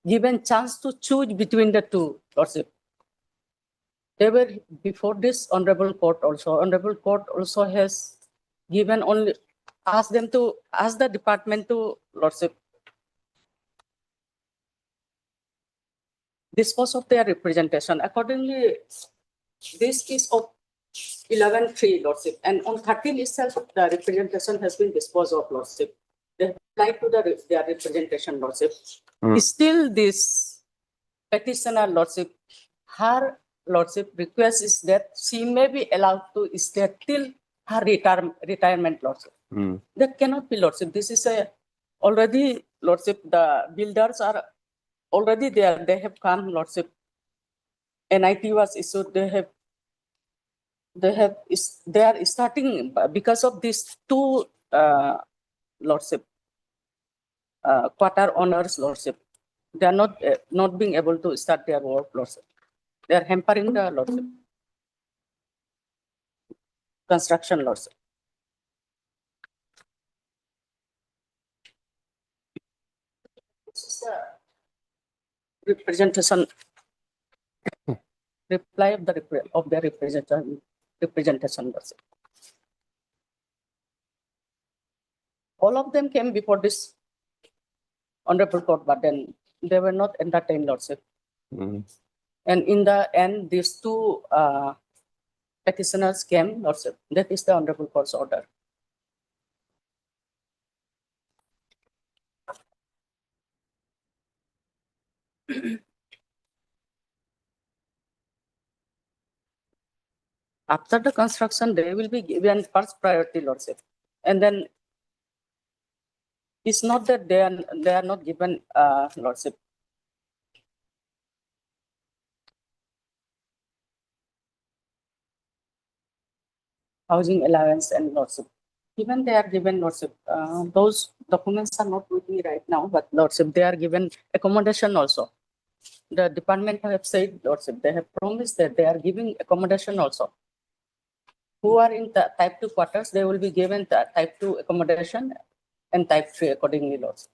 given chance to choose between the two, Lordship. They were before this honorable court also. Honorable court also has given only, ask the department to, Lordship, dispose of their representation. Accordingly, this is of 11-3, Lordship, and on 13 itself, the representation has been disposed of, Lordship. They applied to their representation, Lordship. Still, this petitioner, Lordship, her, Lordship, request is that she may be allowed to stay till her retirement, Lordship. That cannot be, Lordship. This is already, Lordship, the builders are already there. They have come, Lordship, NIT was issued, they are starting because of these two lordship, quarter honors lordship. They are not being able to start their work lordship. They are hampering the lordship. Construction lordship. This is the representation, reply of the representation lordship. All of them came before this honorable court, but then they were not entertained lordship. And in the end, these two petitioners came lordship. That is the honorable court's order. After the construction, they will be given first priority lordship. And then it's not that they are not given lordship. Housing allowance and lordship. Even they are given lordship. Those documents are not with me right now, but lordship, they are given accommodation also. The department have said lordship, they have promised that they are giving accommodation also. Who are in the type 2 quarters, they will be given the type 2 accommodation and type 3 accordingly lordship.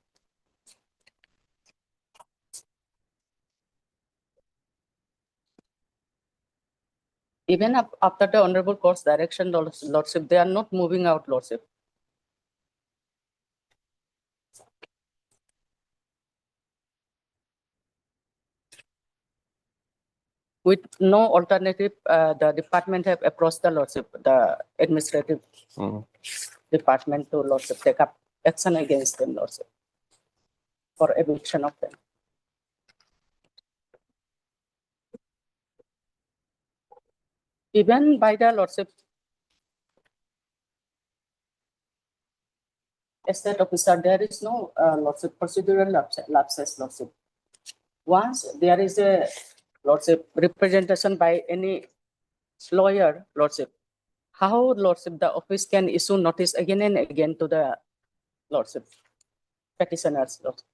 Even after the honorable court's direction lordship, they are not moving out lordship. With no alternative, the department have approached the lordship, the administrative department to lordship take up action against them lordship for eviction of them. Even by the lordship, estate officer, there is no lordship procedural lapses lordship. Once there is a lordship representation by any lawyer lordship, how lordship the office can issue notice again and again to the lordship petitioners lordship.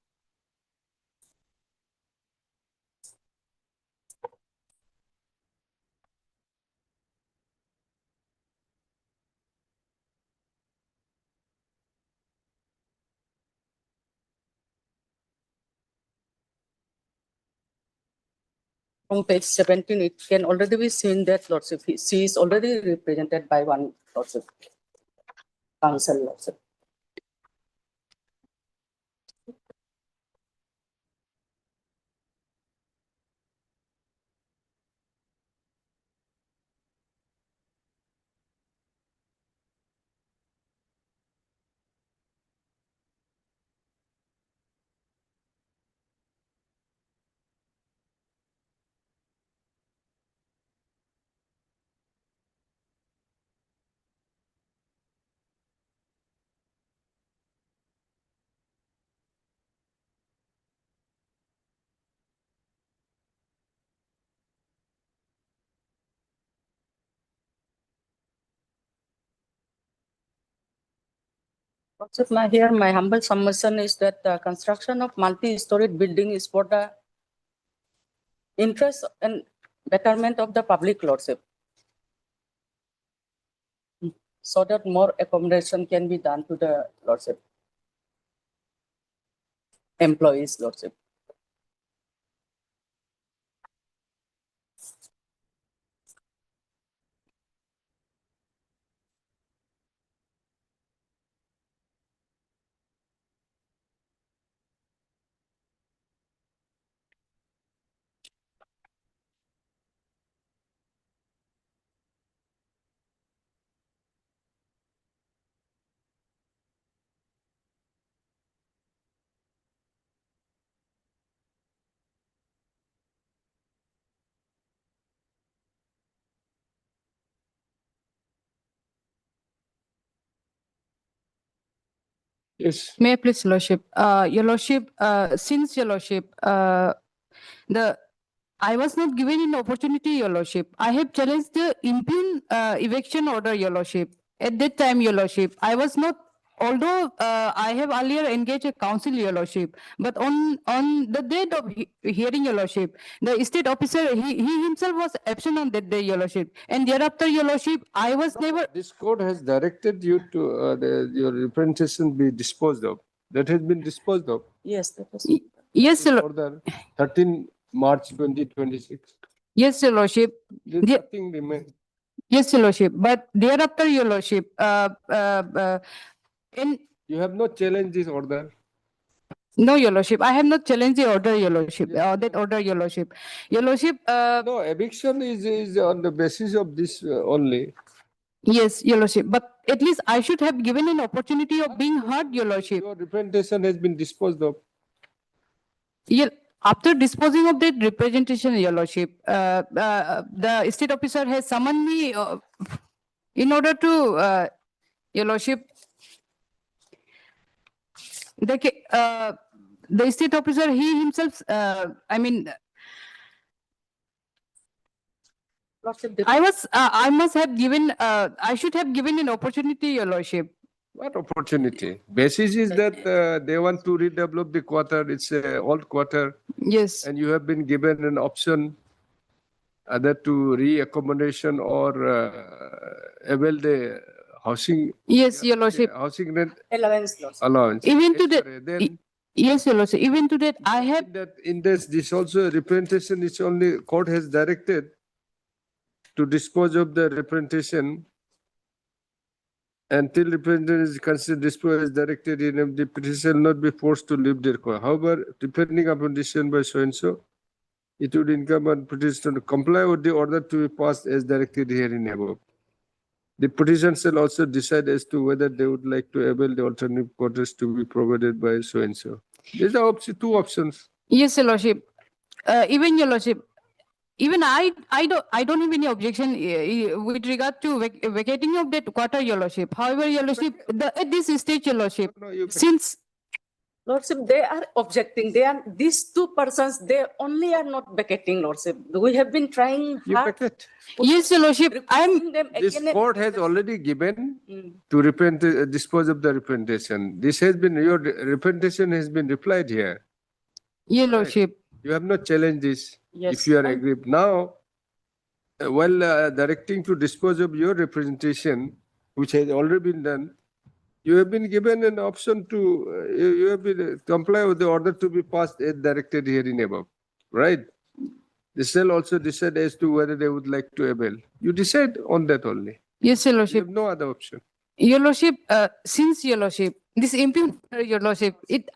From page 17, it can already be seen that lordship, she is already represented by one lordship, council lordship. Here, my humble submission is that the construction of multi-storied building is for the interest and betterment of the public lordship, so that more accommodation can be done to the lordship employees lordship. Yes. May I please, Your Lordship, since Your Lordship, the I was not given an opportunity, Your Lordship. I have challenged the impugn eviction order, Your Lordship. At that time, Your Lordship, I was not, although I have earlier engaged a counsel, Your Lordship, but on the date of hearing, Your Lordship, the state officer, he himself was absent on that day, Your Lordship. And thereafter, Your Lordship, I was never... This court has directed you to your representation be disposed of. That has been disposed of. Yes, that was. Yes, Your Order 13 March 2026. Yes, Your Lordship. There's nothing remains. Yes, Your Lordship. But thereafter, Your Lordship, You have not challenged this order. no, Your Lordship, I have not challenged the order, Your Lordship, that order, Your Lordship. Your Lordship, No, eviction is on the basis of this only. yes, Your Lordship, but at least I should have given an opportunity of being heard, Your Lordship. Your representation has been disposed of. After disposing of that representation, Your Lordship, the state officer has summoned me in order to, Your Lordship, the state officer, he himself, I mean, I must have given, I should have given an opportunity, Your Lordship. What opportunity? Basis is that they want to redevelop the quarter. It's an old quarter. Yes. And you have been given an option either to re-accommodation or avail the housing. Yes, Your Lordship. Housing rent Allowance. Even to that, yes, Your Lordship. Even to that, I have. In this also representation is only court has directed to dispose of the representation until representation is considered disposed as directed in the petition not be forced to leave their court. However, depending upon decision by so and so, it would income on petitioner to comply with the order to be passed as directed herein above. The petition shall also decide as to whether they would like to avail the alternative quarters to be provided by so and so. These are two options. Yes, Your Lordship. Even Your Lordship. Even I don't have any objection with regard to vacating of that quarter, Your Lordship. However, Your Lordship, at this stage, Your Lordship, since Lordship, they are objecting. They are these two persons. They only are not vacating, Lordship. We have been trying hard. Yes, Your Lordship. This court has already given to dispose of the representation. This has been your representation has been replied here. Your Lordship. You have not challenged this. Yes, if you are aggrieved now, while directing to dispose of your representation, which has already been done, you have been given an option to you have been comply with the order to be passed as directed herein above, right? They shall also decide as to whether they would like to avail. You decide on that only. Yes, Your Lordship. You have no other option. Your Lordship, since Your Lordship, this impugn, Your Lordship, it's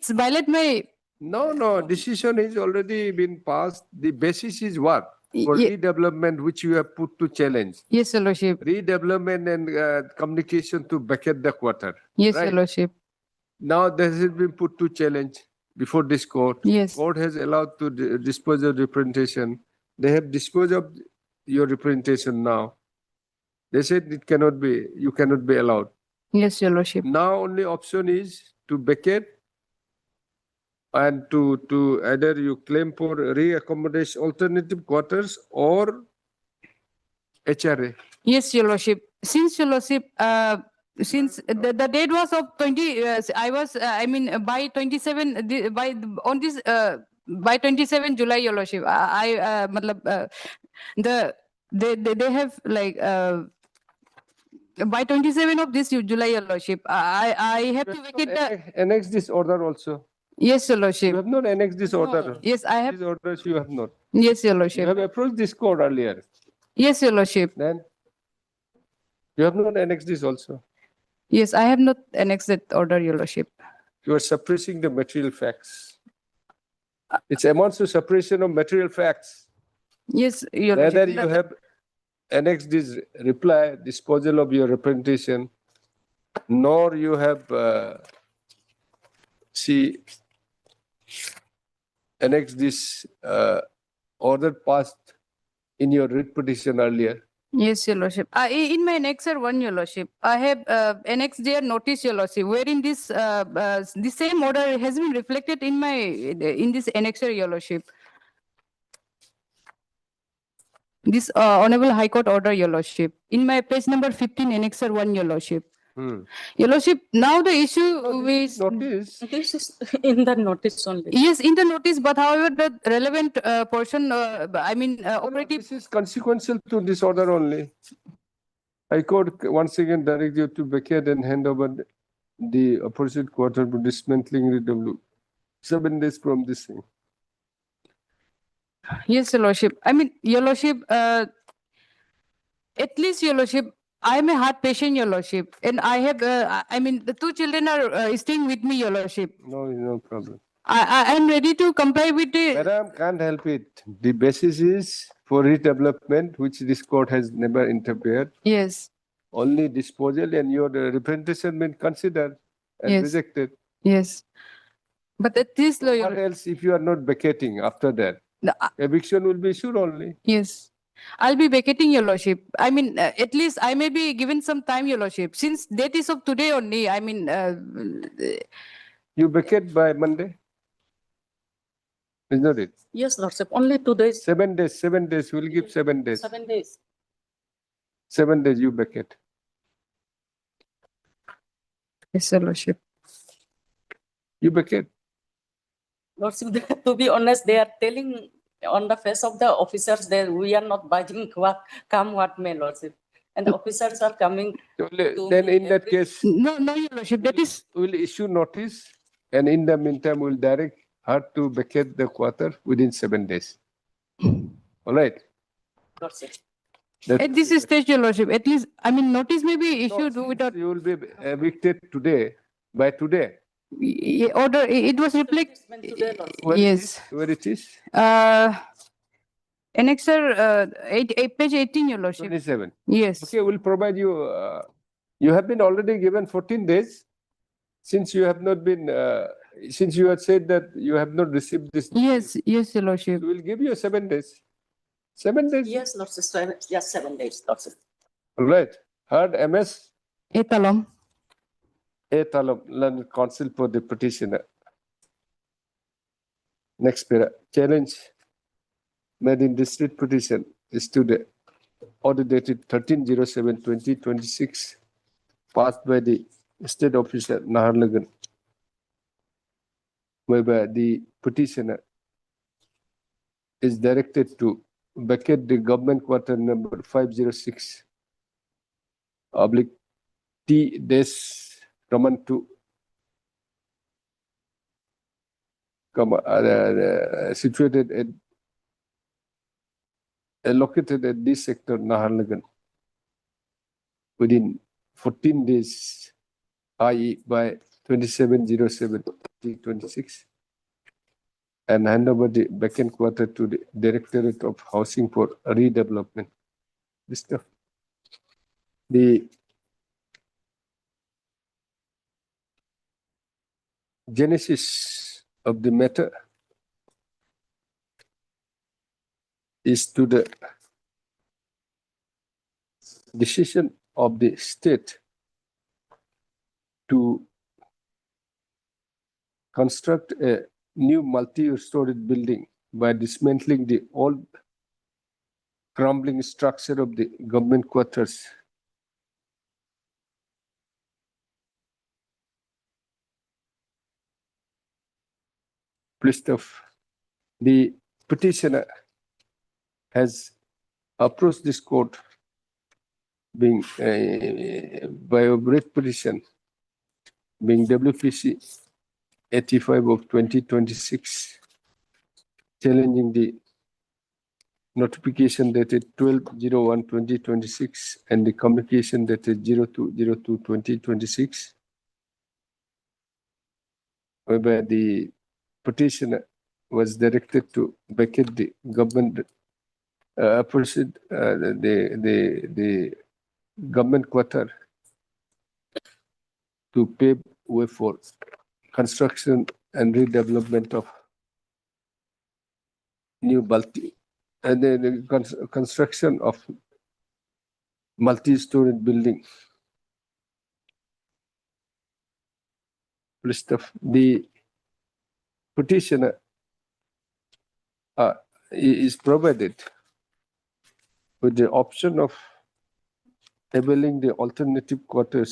violate my. No, decision has already been passed. The basis is what? For redevelopment, which you have put to challenge. Yes, Your Lordship. Redevelopment and communication to vacate the quarter. Yes, right? Your Lordship. Now this has been put to challenge before this court. Yes. Court has allowed to dispose of representation. They have disposed of your representation now. They said it cannot be, you cannot be allowed. Yes, Your Lordship. Now only option is to vacate and to either you claim for re-accommodation alternative quarters or HRA. Yes, Your Lordship. Since Your Lordship, since the date was of 20, by 27, by 27 July, Your Lordship, they have like, by 27 of this July, Your Lordship, I have to vacate the. Annex this order also. Yes, Your Lordship. You have not annexed this order. Yes, I have. These orders you have not. Yes, Your Lordship. You have approached this court earlier. Yes, Your Lordship. Then you have not annexed this also. Yes, I have not annexed that order, Your Lordship. You are suppressing the material facts. It amounts to suppression of material facts. Yes, Your Lordship. Neither you have annexed this reply, disposal of your representation, nor you have annexed this order passed in your writ petition earlier. Yes, Your Lordship. In my annexure 1, Your Lordship, I have annexed their notice, Your Lordship, wherein this the same order has been reflected in this annexure, Your Lordship. This Honorable High Court order, Your Lordship. In my page number 15, annexer 1, Your Lordship. Your Lordship, now the issue with Notice. This is in the notice only. yes, in the notice, but however, the relevant portion, operative. This is consequential to this order only. High Court once again direct you to vacate and hand over the opposite quarter to dismantling RW. 7 days from this thing. Yes, Your Lordship. Your Lordship, at least, Your Lordship, I am a heart patient, Your Lordship, and I have, the 2 children are staying with me, Your Lordship. No problem. I am ready to comply with the. Madam, can't help it. The basis is for redevelopment, which this court has never interfered. Yes. Only disposal, and your representation been considered and Yes. rejected. Yes. But at least, What else if you are not vacating after that? Eviction will be issued only. Yes. I'll be vacating, Your Lordship. At least I may be given some time, Your Lordship. Since date is of today only, You vacate by Monday? Is not it? Yes, Lordship, only 2 days. 7 days, 7 days. We'll give 7 days. 7 days. 7 days you vacate. Yes, Your Lordship. You vacate. Lordship, to be honest, they are telling on the face of the officers that we are not budging come what may, Lordship. And the officers are coming. Then in that case, no, Your Lordship, that is. We'll issue notice, and in the meantime, we'll direct her to vacate the quarter within 7 days. All right. Lordship. At this stage, Your Lordship, at least, notice may be issued without. You will be evicted today, by today. Order, it was reflected. Yes. Where it is? Annexer, page 18, Your Lordship. 27. Yes. Okay, we'll provide you. You have been already given 14 days since you have not been, since you had said that you have not received this. Yes, Your Lordship. We'll give you 7 days. 7 days? Yes, Lordship, yes, 7 days, Lordship. All right. Heard MS? Etalom. Etalom, learned counsel for the petitioner. Next para. Challenge made in district petition is to the order dated 13/07/2026, passed by the state officer Naharlagan, whereby the petitioner is directed to vacate the government quarter number 506 /T-Roman 2, situated at located at this sector Naharlagan within 14 days, i.e. by 27/07/2026, and hand over the vacant quarter to the Directorate of Housing for Redevelopment. This stuff. The genesis of the matter is to the decision of the state to construct a new multi-story building by dismantling the old crumbling structure of the government quarters. The petitioner has approached this court being by a writ petition being WPC 85 of 2026, challenging the notification dated 12/01/2026 and the communication dated 02/02/2026, whereby the petitioner was directed to vacate the government the government quarter to pave way for construction and redevelopment of new construction of multi-story building. The petitioner is provided with the option of availing the alternative quarter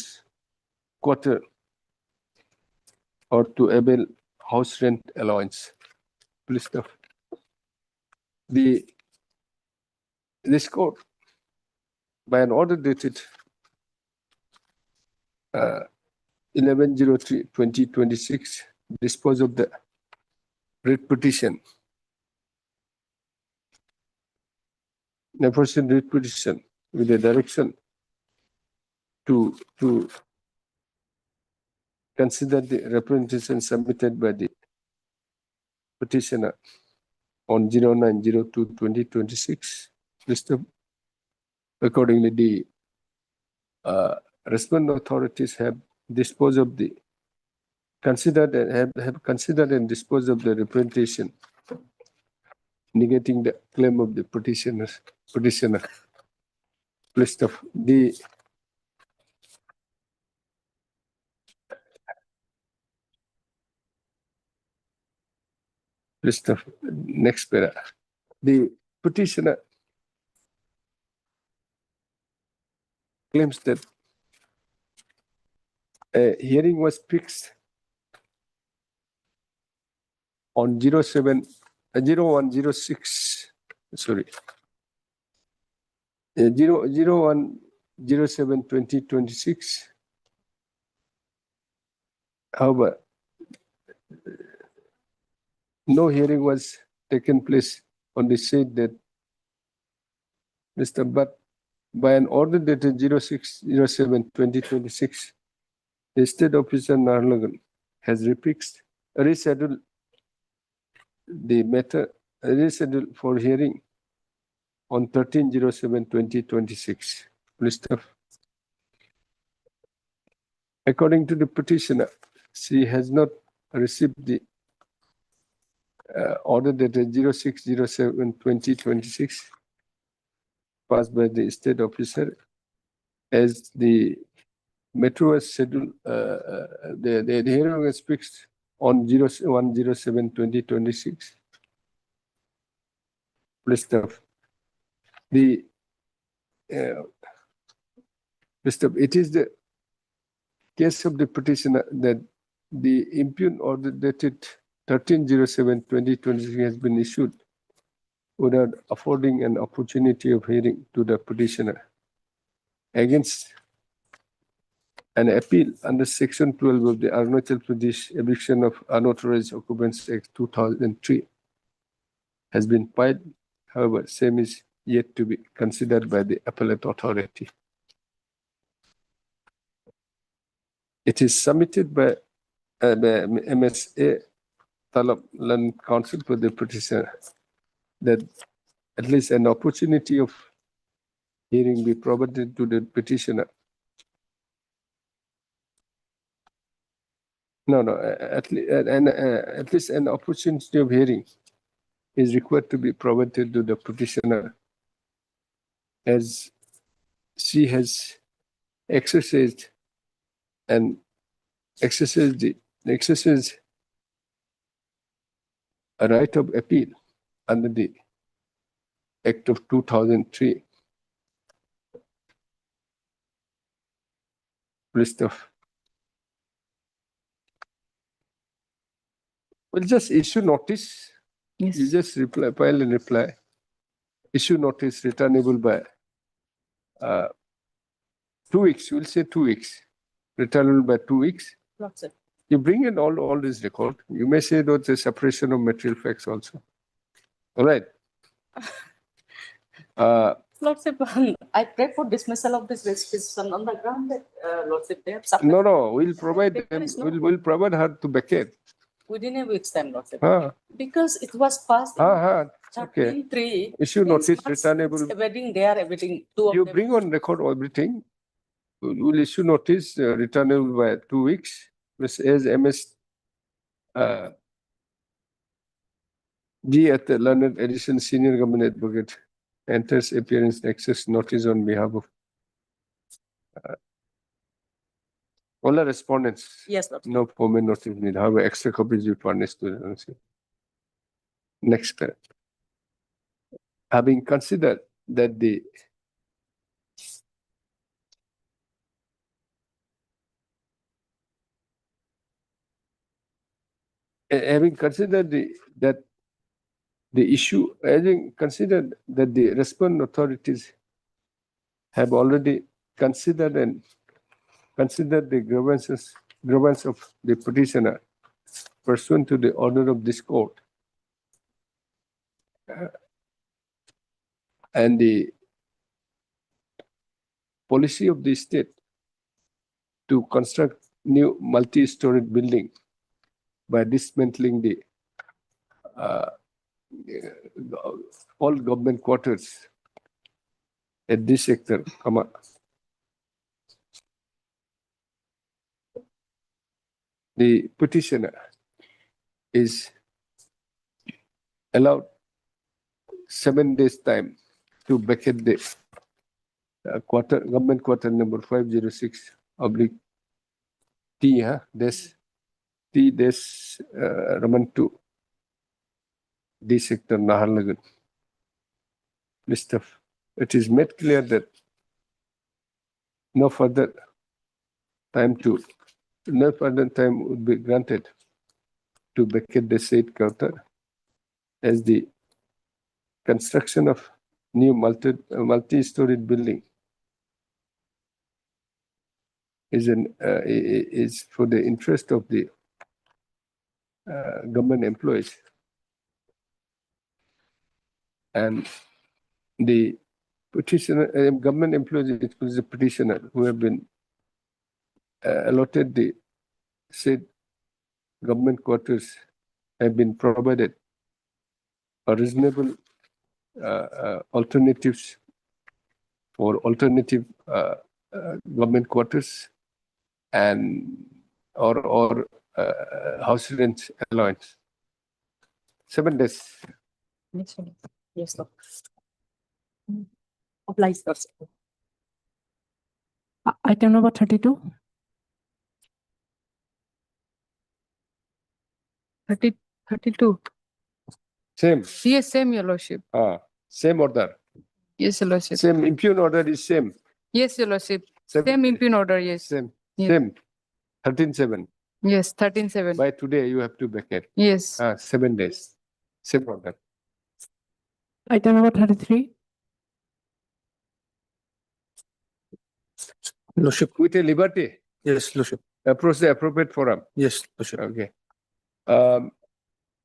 or to avail house rent allowance. Please stop. This court, by an order dated 11/03/2026, dispose of the writ petition. The person writ petition with the direction to consider the representation submitted by the petitioner on 09/02/2026. Accordingly, the respondent authorities have disposed of the considered and disposed of the representation negating the claim of the petitioner. List of the list of next para. The petitioner claims that a hearing was fixed on 0106, sorry, 01/07/2026. However, no hearing was taken place on the said that but by an order dated 06/07/2026, the state officer Narlagan has rescheduled the matter for hearing on 13/07/2026. According to the petitioner, she has not received the order dated 06/07/2026 passed by the state officer, as the metro was scheduled, the hearing was fixed on 01/07/2026. It is the case of the petitioner that the impugned order dated 13/07/2026 has been issued without affording an opportunity of hearing to the petitioner against an appeal under Section 12 of the Arunachal Pradesh Eviction of Unauthorized Occupants Act 2003 has been filed. However, same is yet to be considered by the appellate authority. It is submitted by MSA Talab Land Council for the petitioner that at least an opportunity of hearing be provided to the petitioner. At least an opportunity of hearing is required to be provided to the petitioner, as she has exercised a right of appeal under the Act of 2003. List of. We'll just issue notice. Yes. You just file and reply. Issue notice returnable by 2 weeks. We'll say 2 weeks. Returnable by 2 weeks. Lots of. You bring in all this record. You may say that the separation of material facts also. All right. Lordship, I pray for dismissal of this requisition on the ground that Lordship, they have No, we'll provide them. We'll provide her to vacate. within a week's time, Lordship. Because it was passed okay. in 3. Issue notice returnable. Everything there, everything. You bring on record everything. We'll issue notice returnable by 2 weeks. As MS G at the Learned Edition Senior Government Advocate enters appearance access notice on behalf of all the respondents. Yes, Lord. No formal notice needed. However, extra copies will furnish to the next. Having considered that the having considered that the issue, having considered that the respondent authorities have already considered the grievance of the petitioner pursuant to the order of this court, and the policy of the state to construct new multi-storied building by dismantling the all government quarters at this sector, the petitioner is allowed 7 days time to vacate the government quarter number 506 oblique T, T dash Raman 2, D sector Naharlagun. Mr. It is made clear that no further time would be granted to vacate the said quarter, as the construction of new multi-storied building is for the interest of the government employees, and the petitioner, government employees, it was the petitioner who have been allotted the said government quarters, have been provided a reasonable alternatives for alternative government quarters and or house rent allowance. 7 days. Yes, sir. Applies, sir. Item number 32. 32. Same. Yes, same, Your Lordship. Same order. Yes, Your Lordship. Same impugn order is same. Yes, Your Lordship. Same. Same impugn order, yes. Same. Yes. Same. 13/7. Yes, 13/7. By today you have to vacate. Yes. 7 days. Same order. Item number 33. Lordship. With a liberty. Yes, Lordship. Approach the appropriate forum. Yes, Lordship. Okay.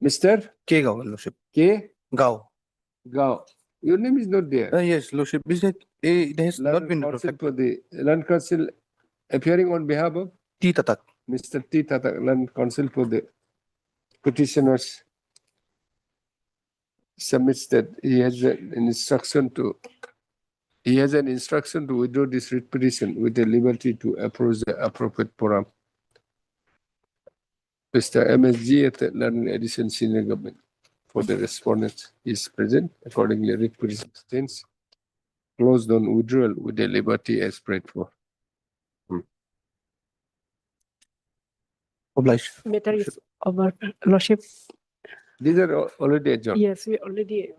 Mr. K. Gao, Lordship. K. Gao. Gao. Your name is not there. Yes, Lordship. Is it? It has not been Counsel for the Land Council appearing on behalf of T. Tatak. Mr. T. Tatak, Land Council for the petitioners, submits that he has an instruction to withdraw this writ petition with the liberty to approach the appropriate forum. Mr. MSG at the London Edition Senior Government for the respondents is present. Accordingly, writ petition stands closed on withdrawal with the liberty as prayed for. Obliged. Matter is over, Lordship. These are already adjourned. Yes, we already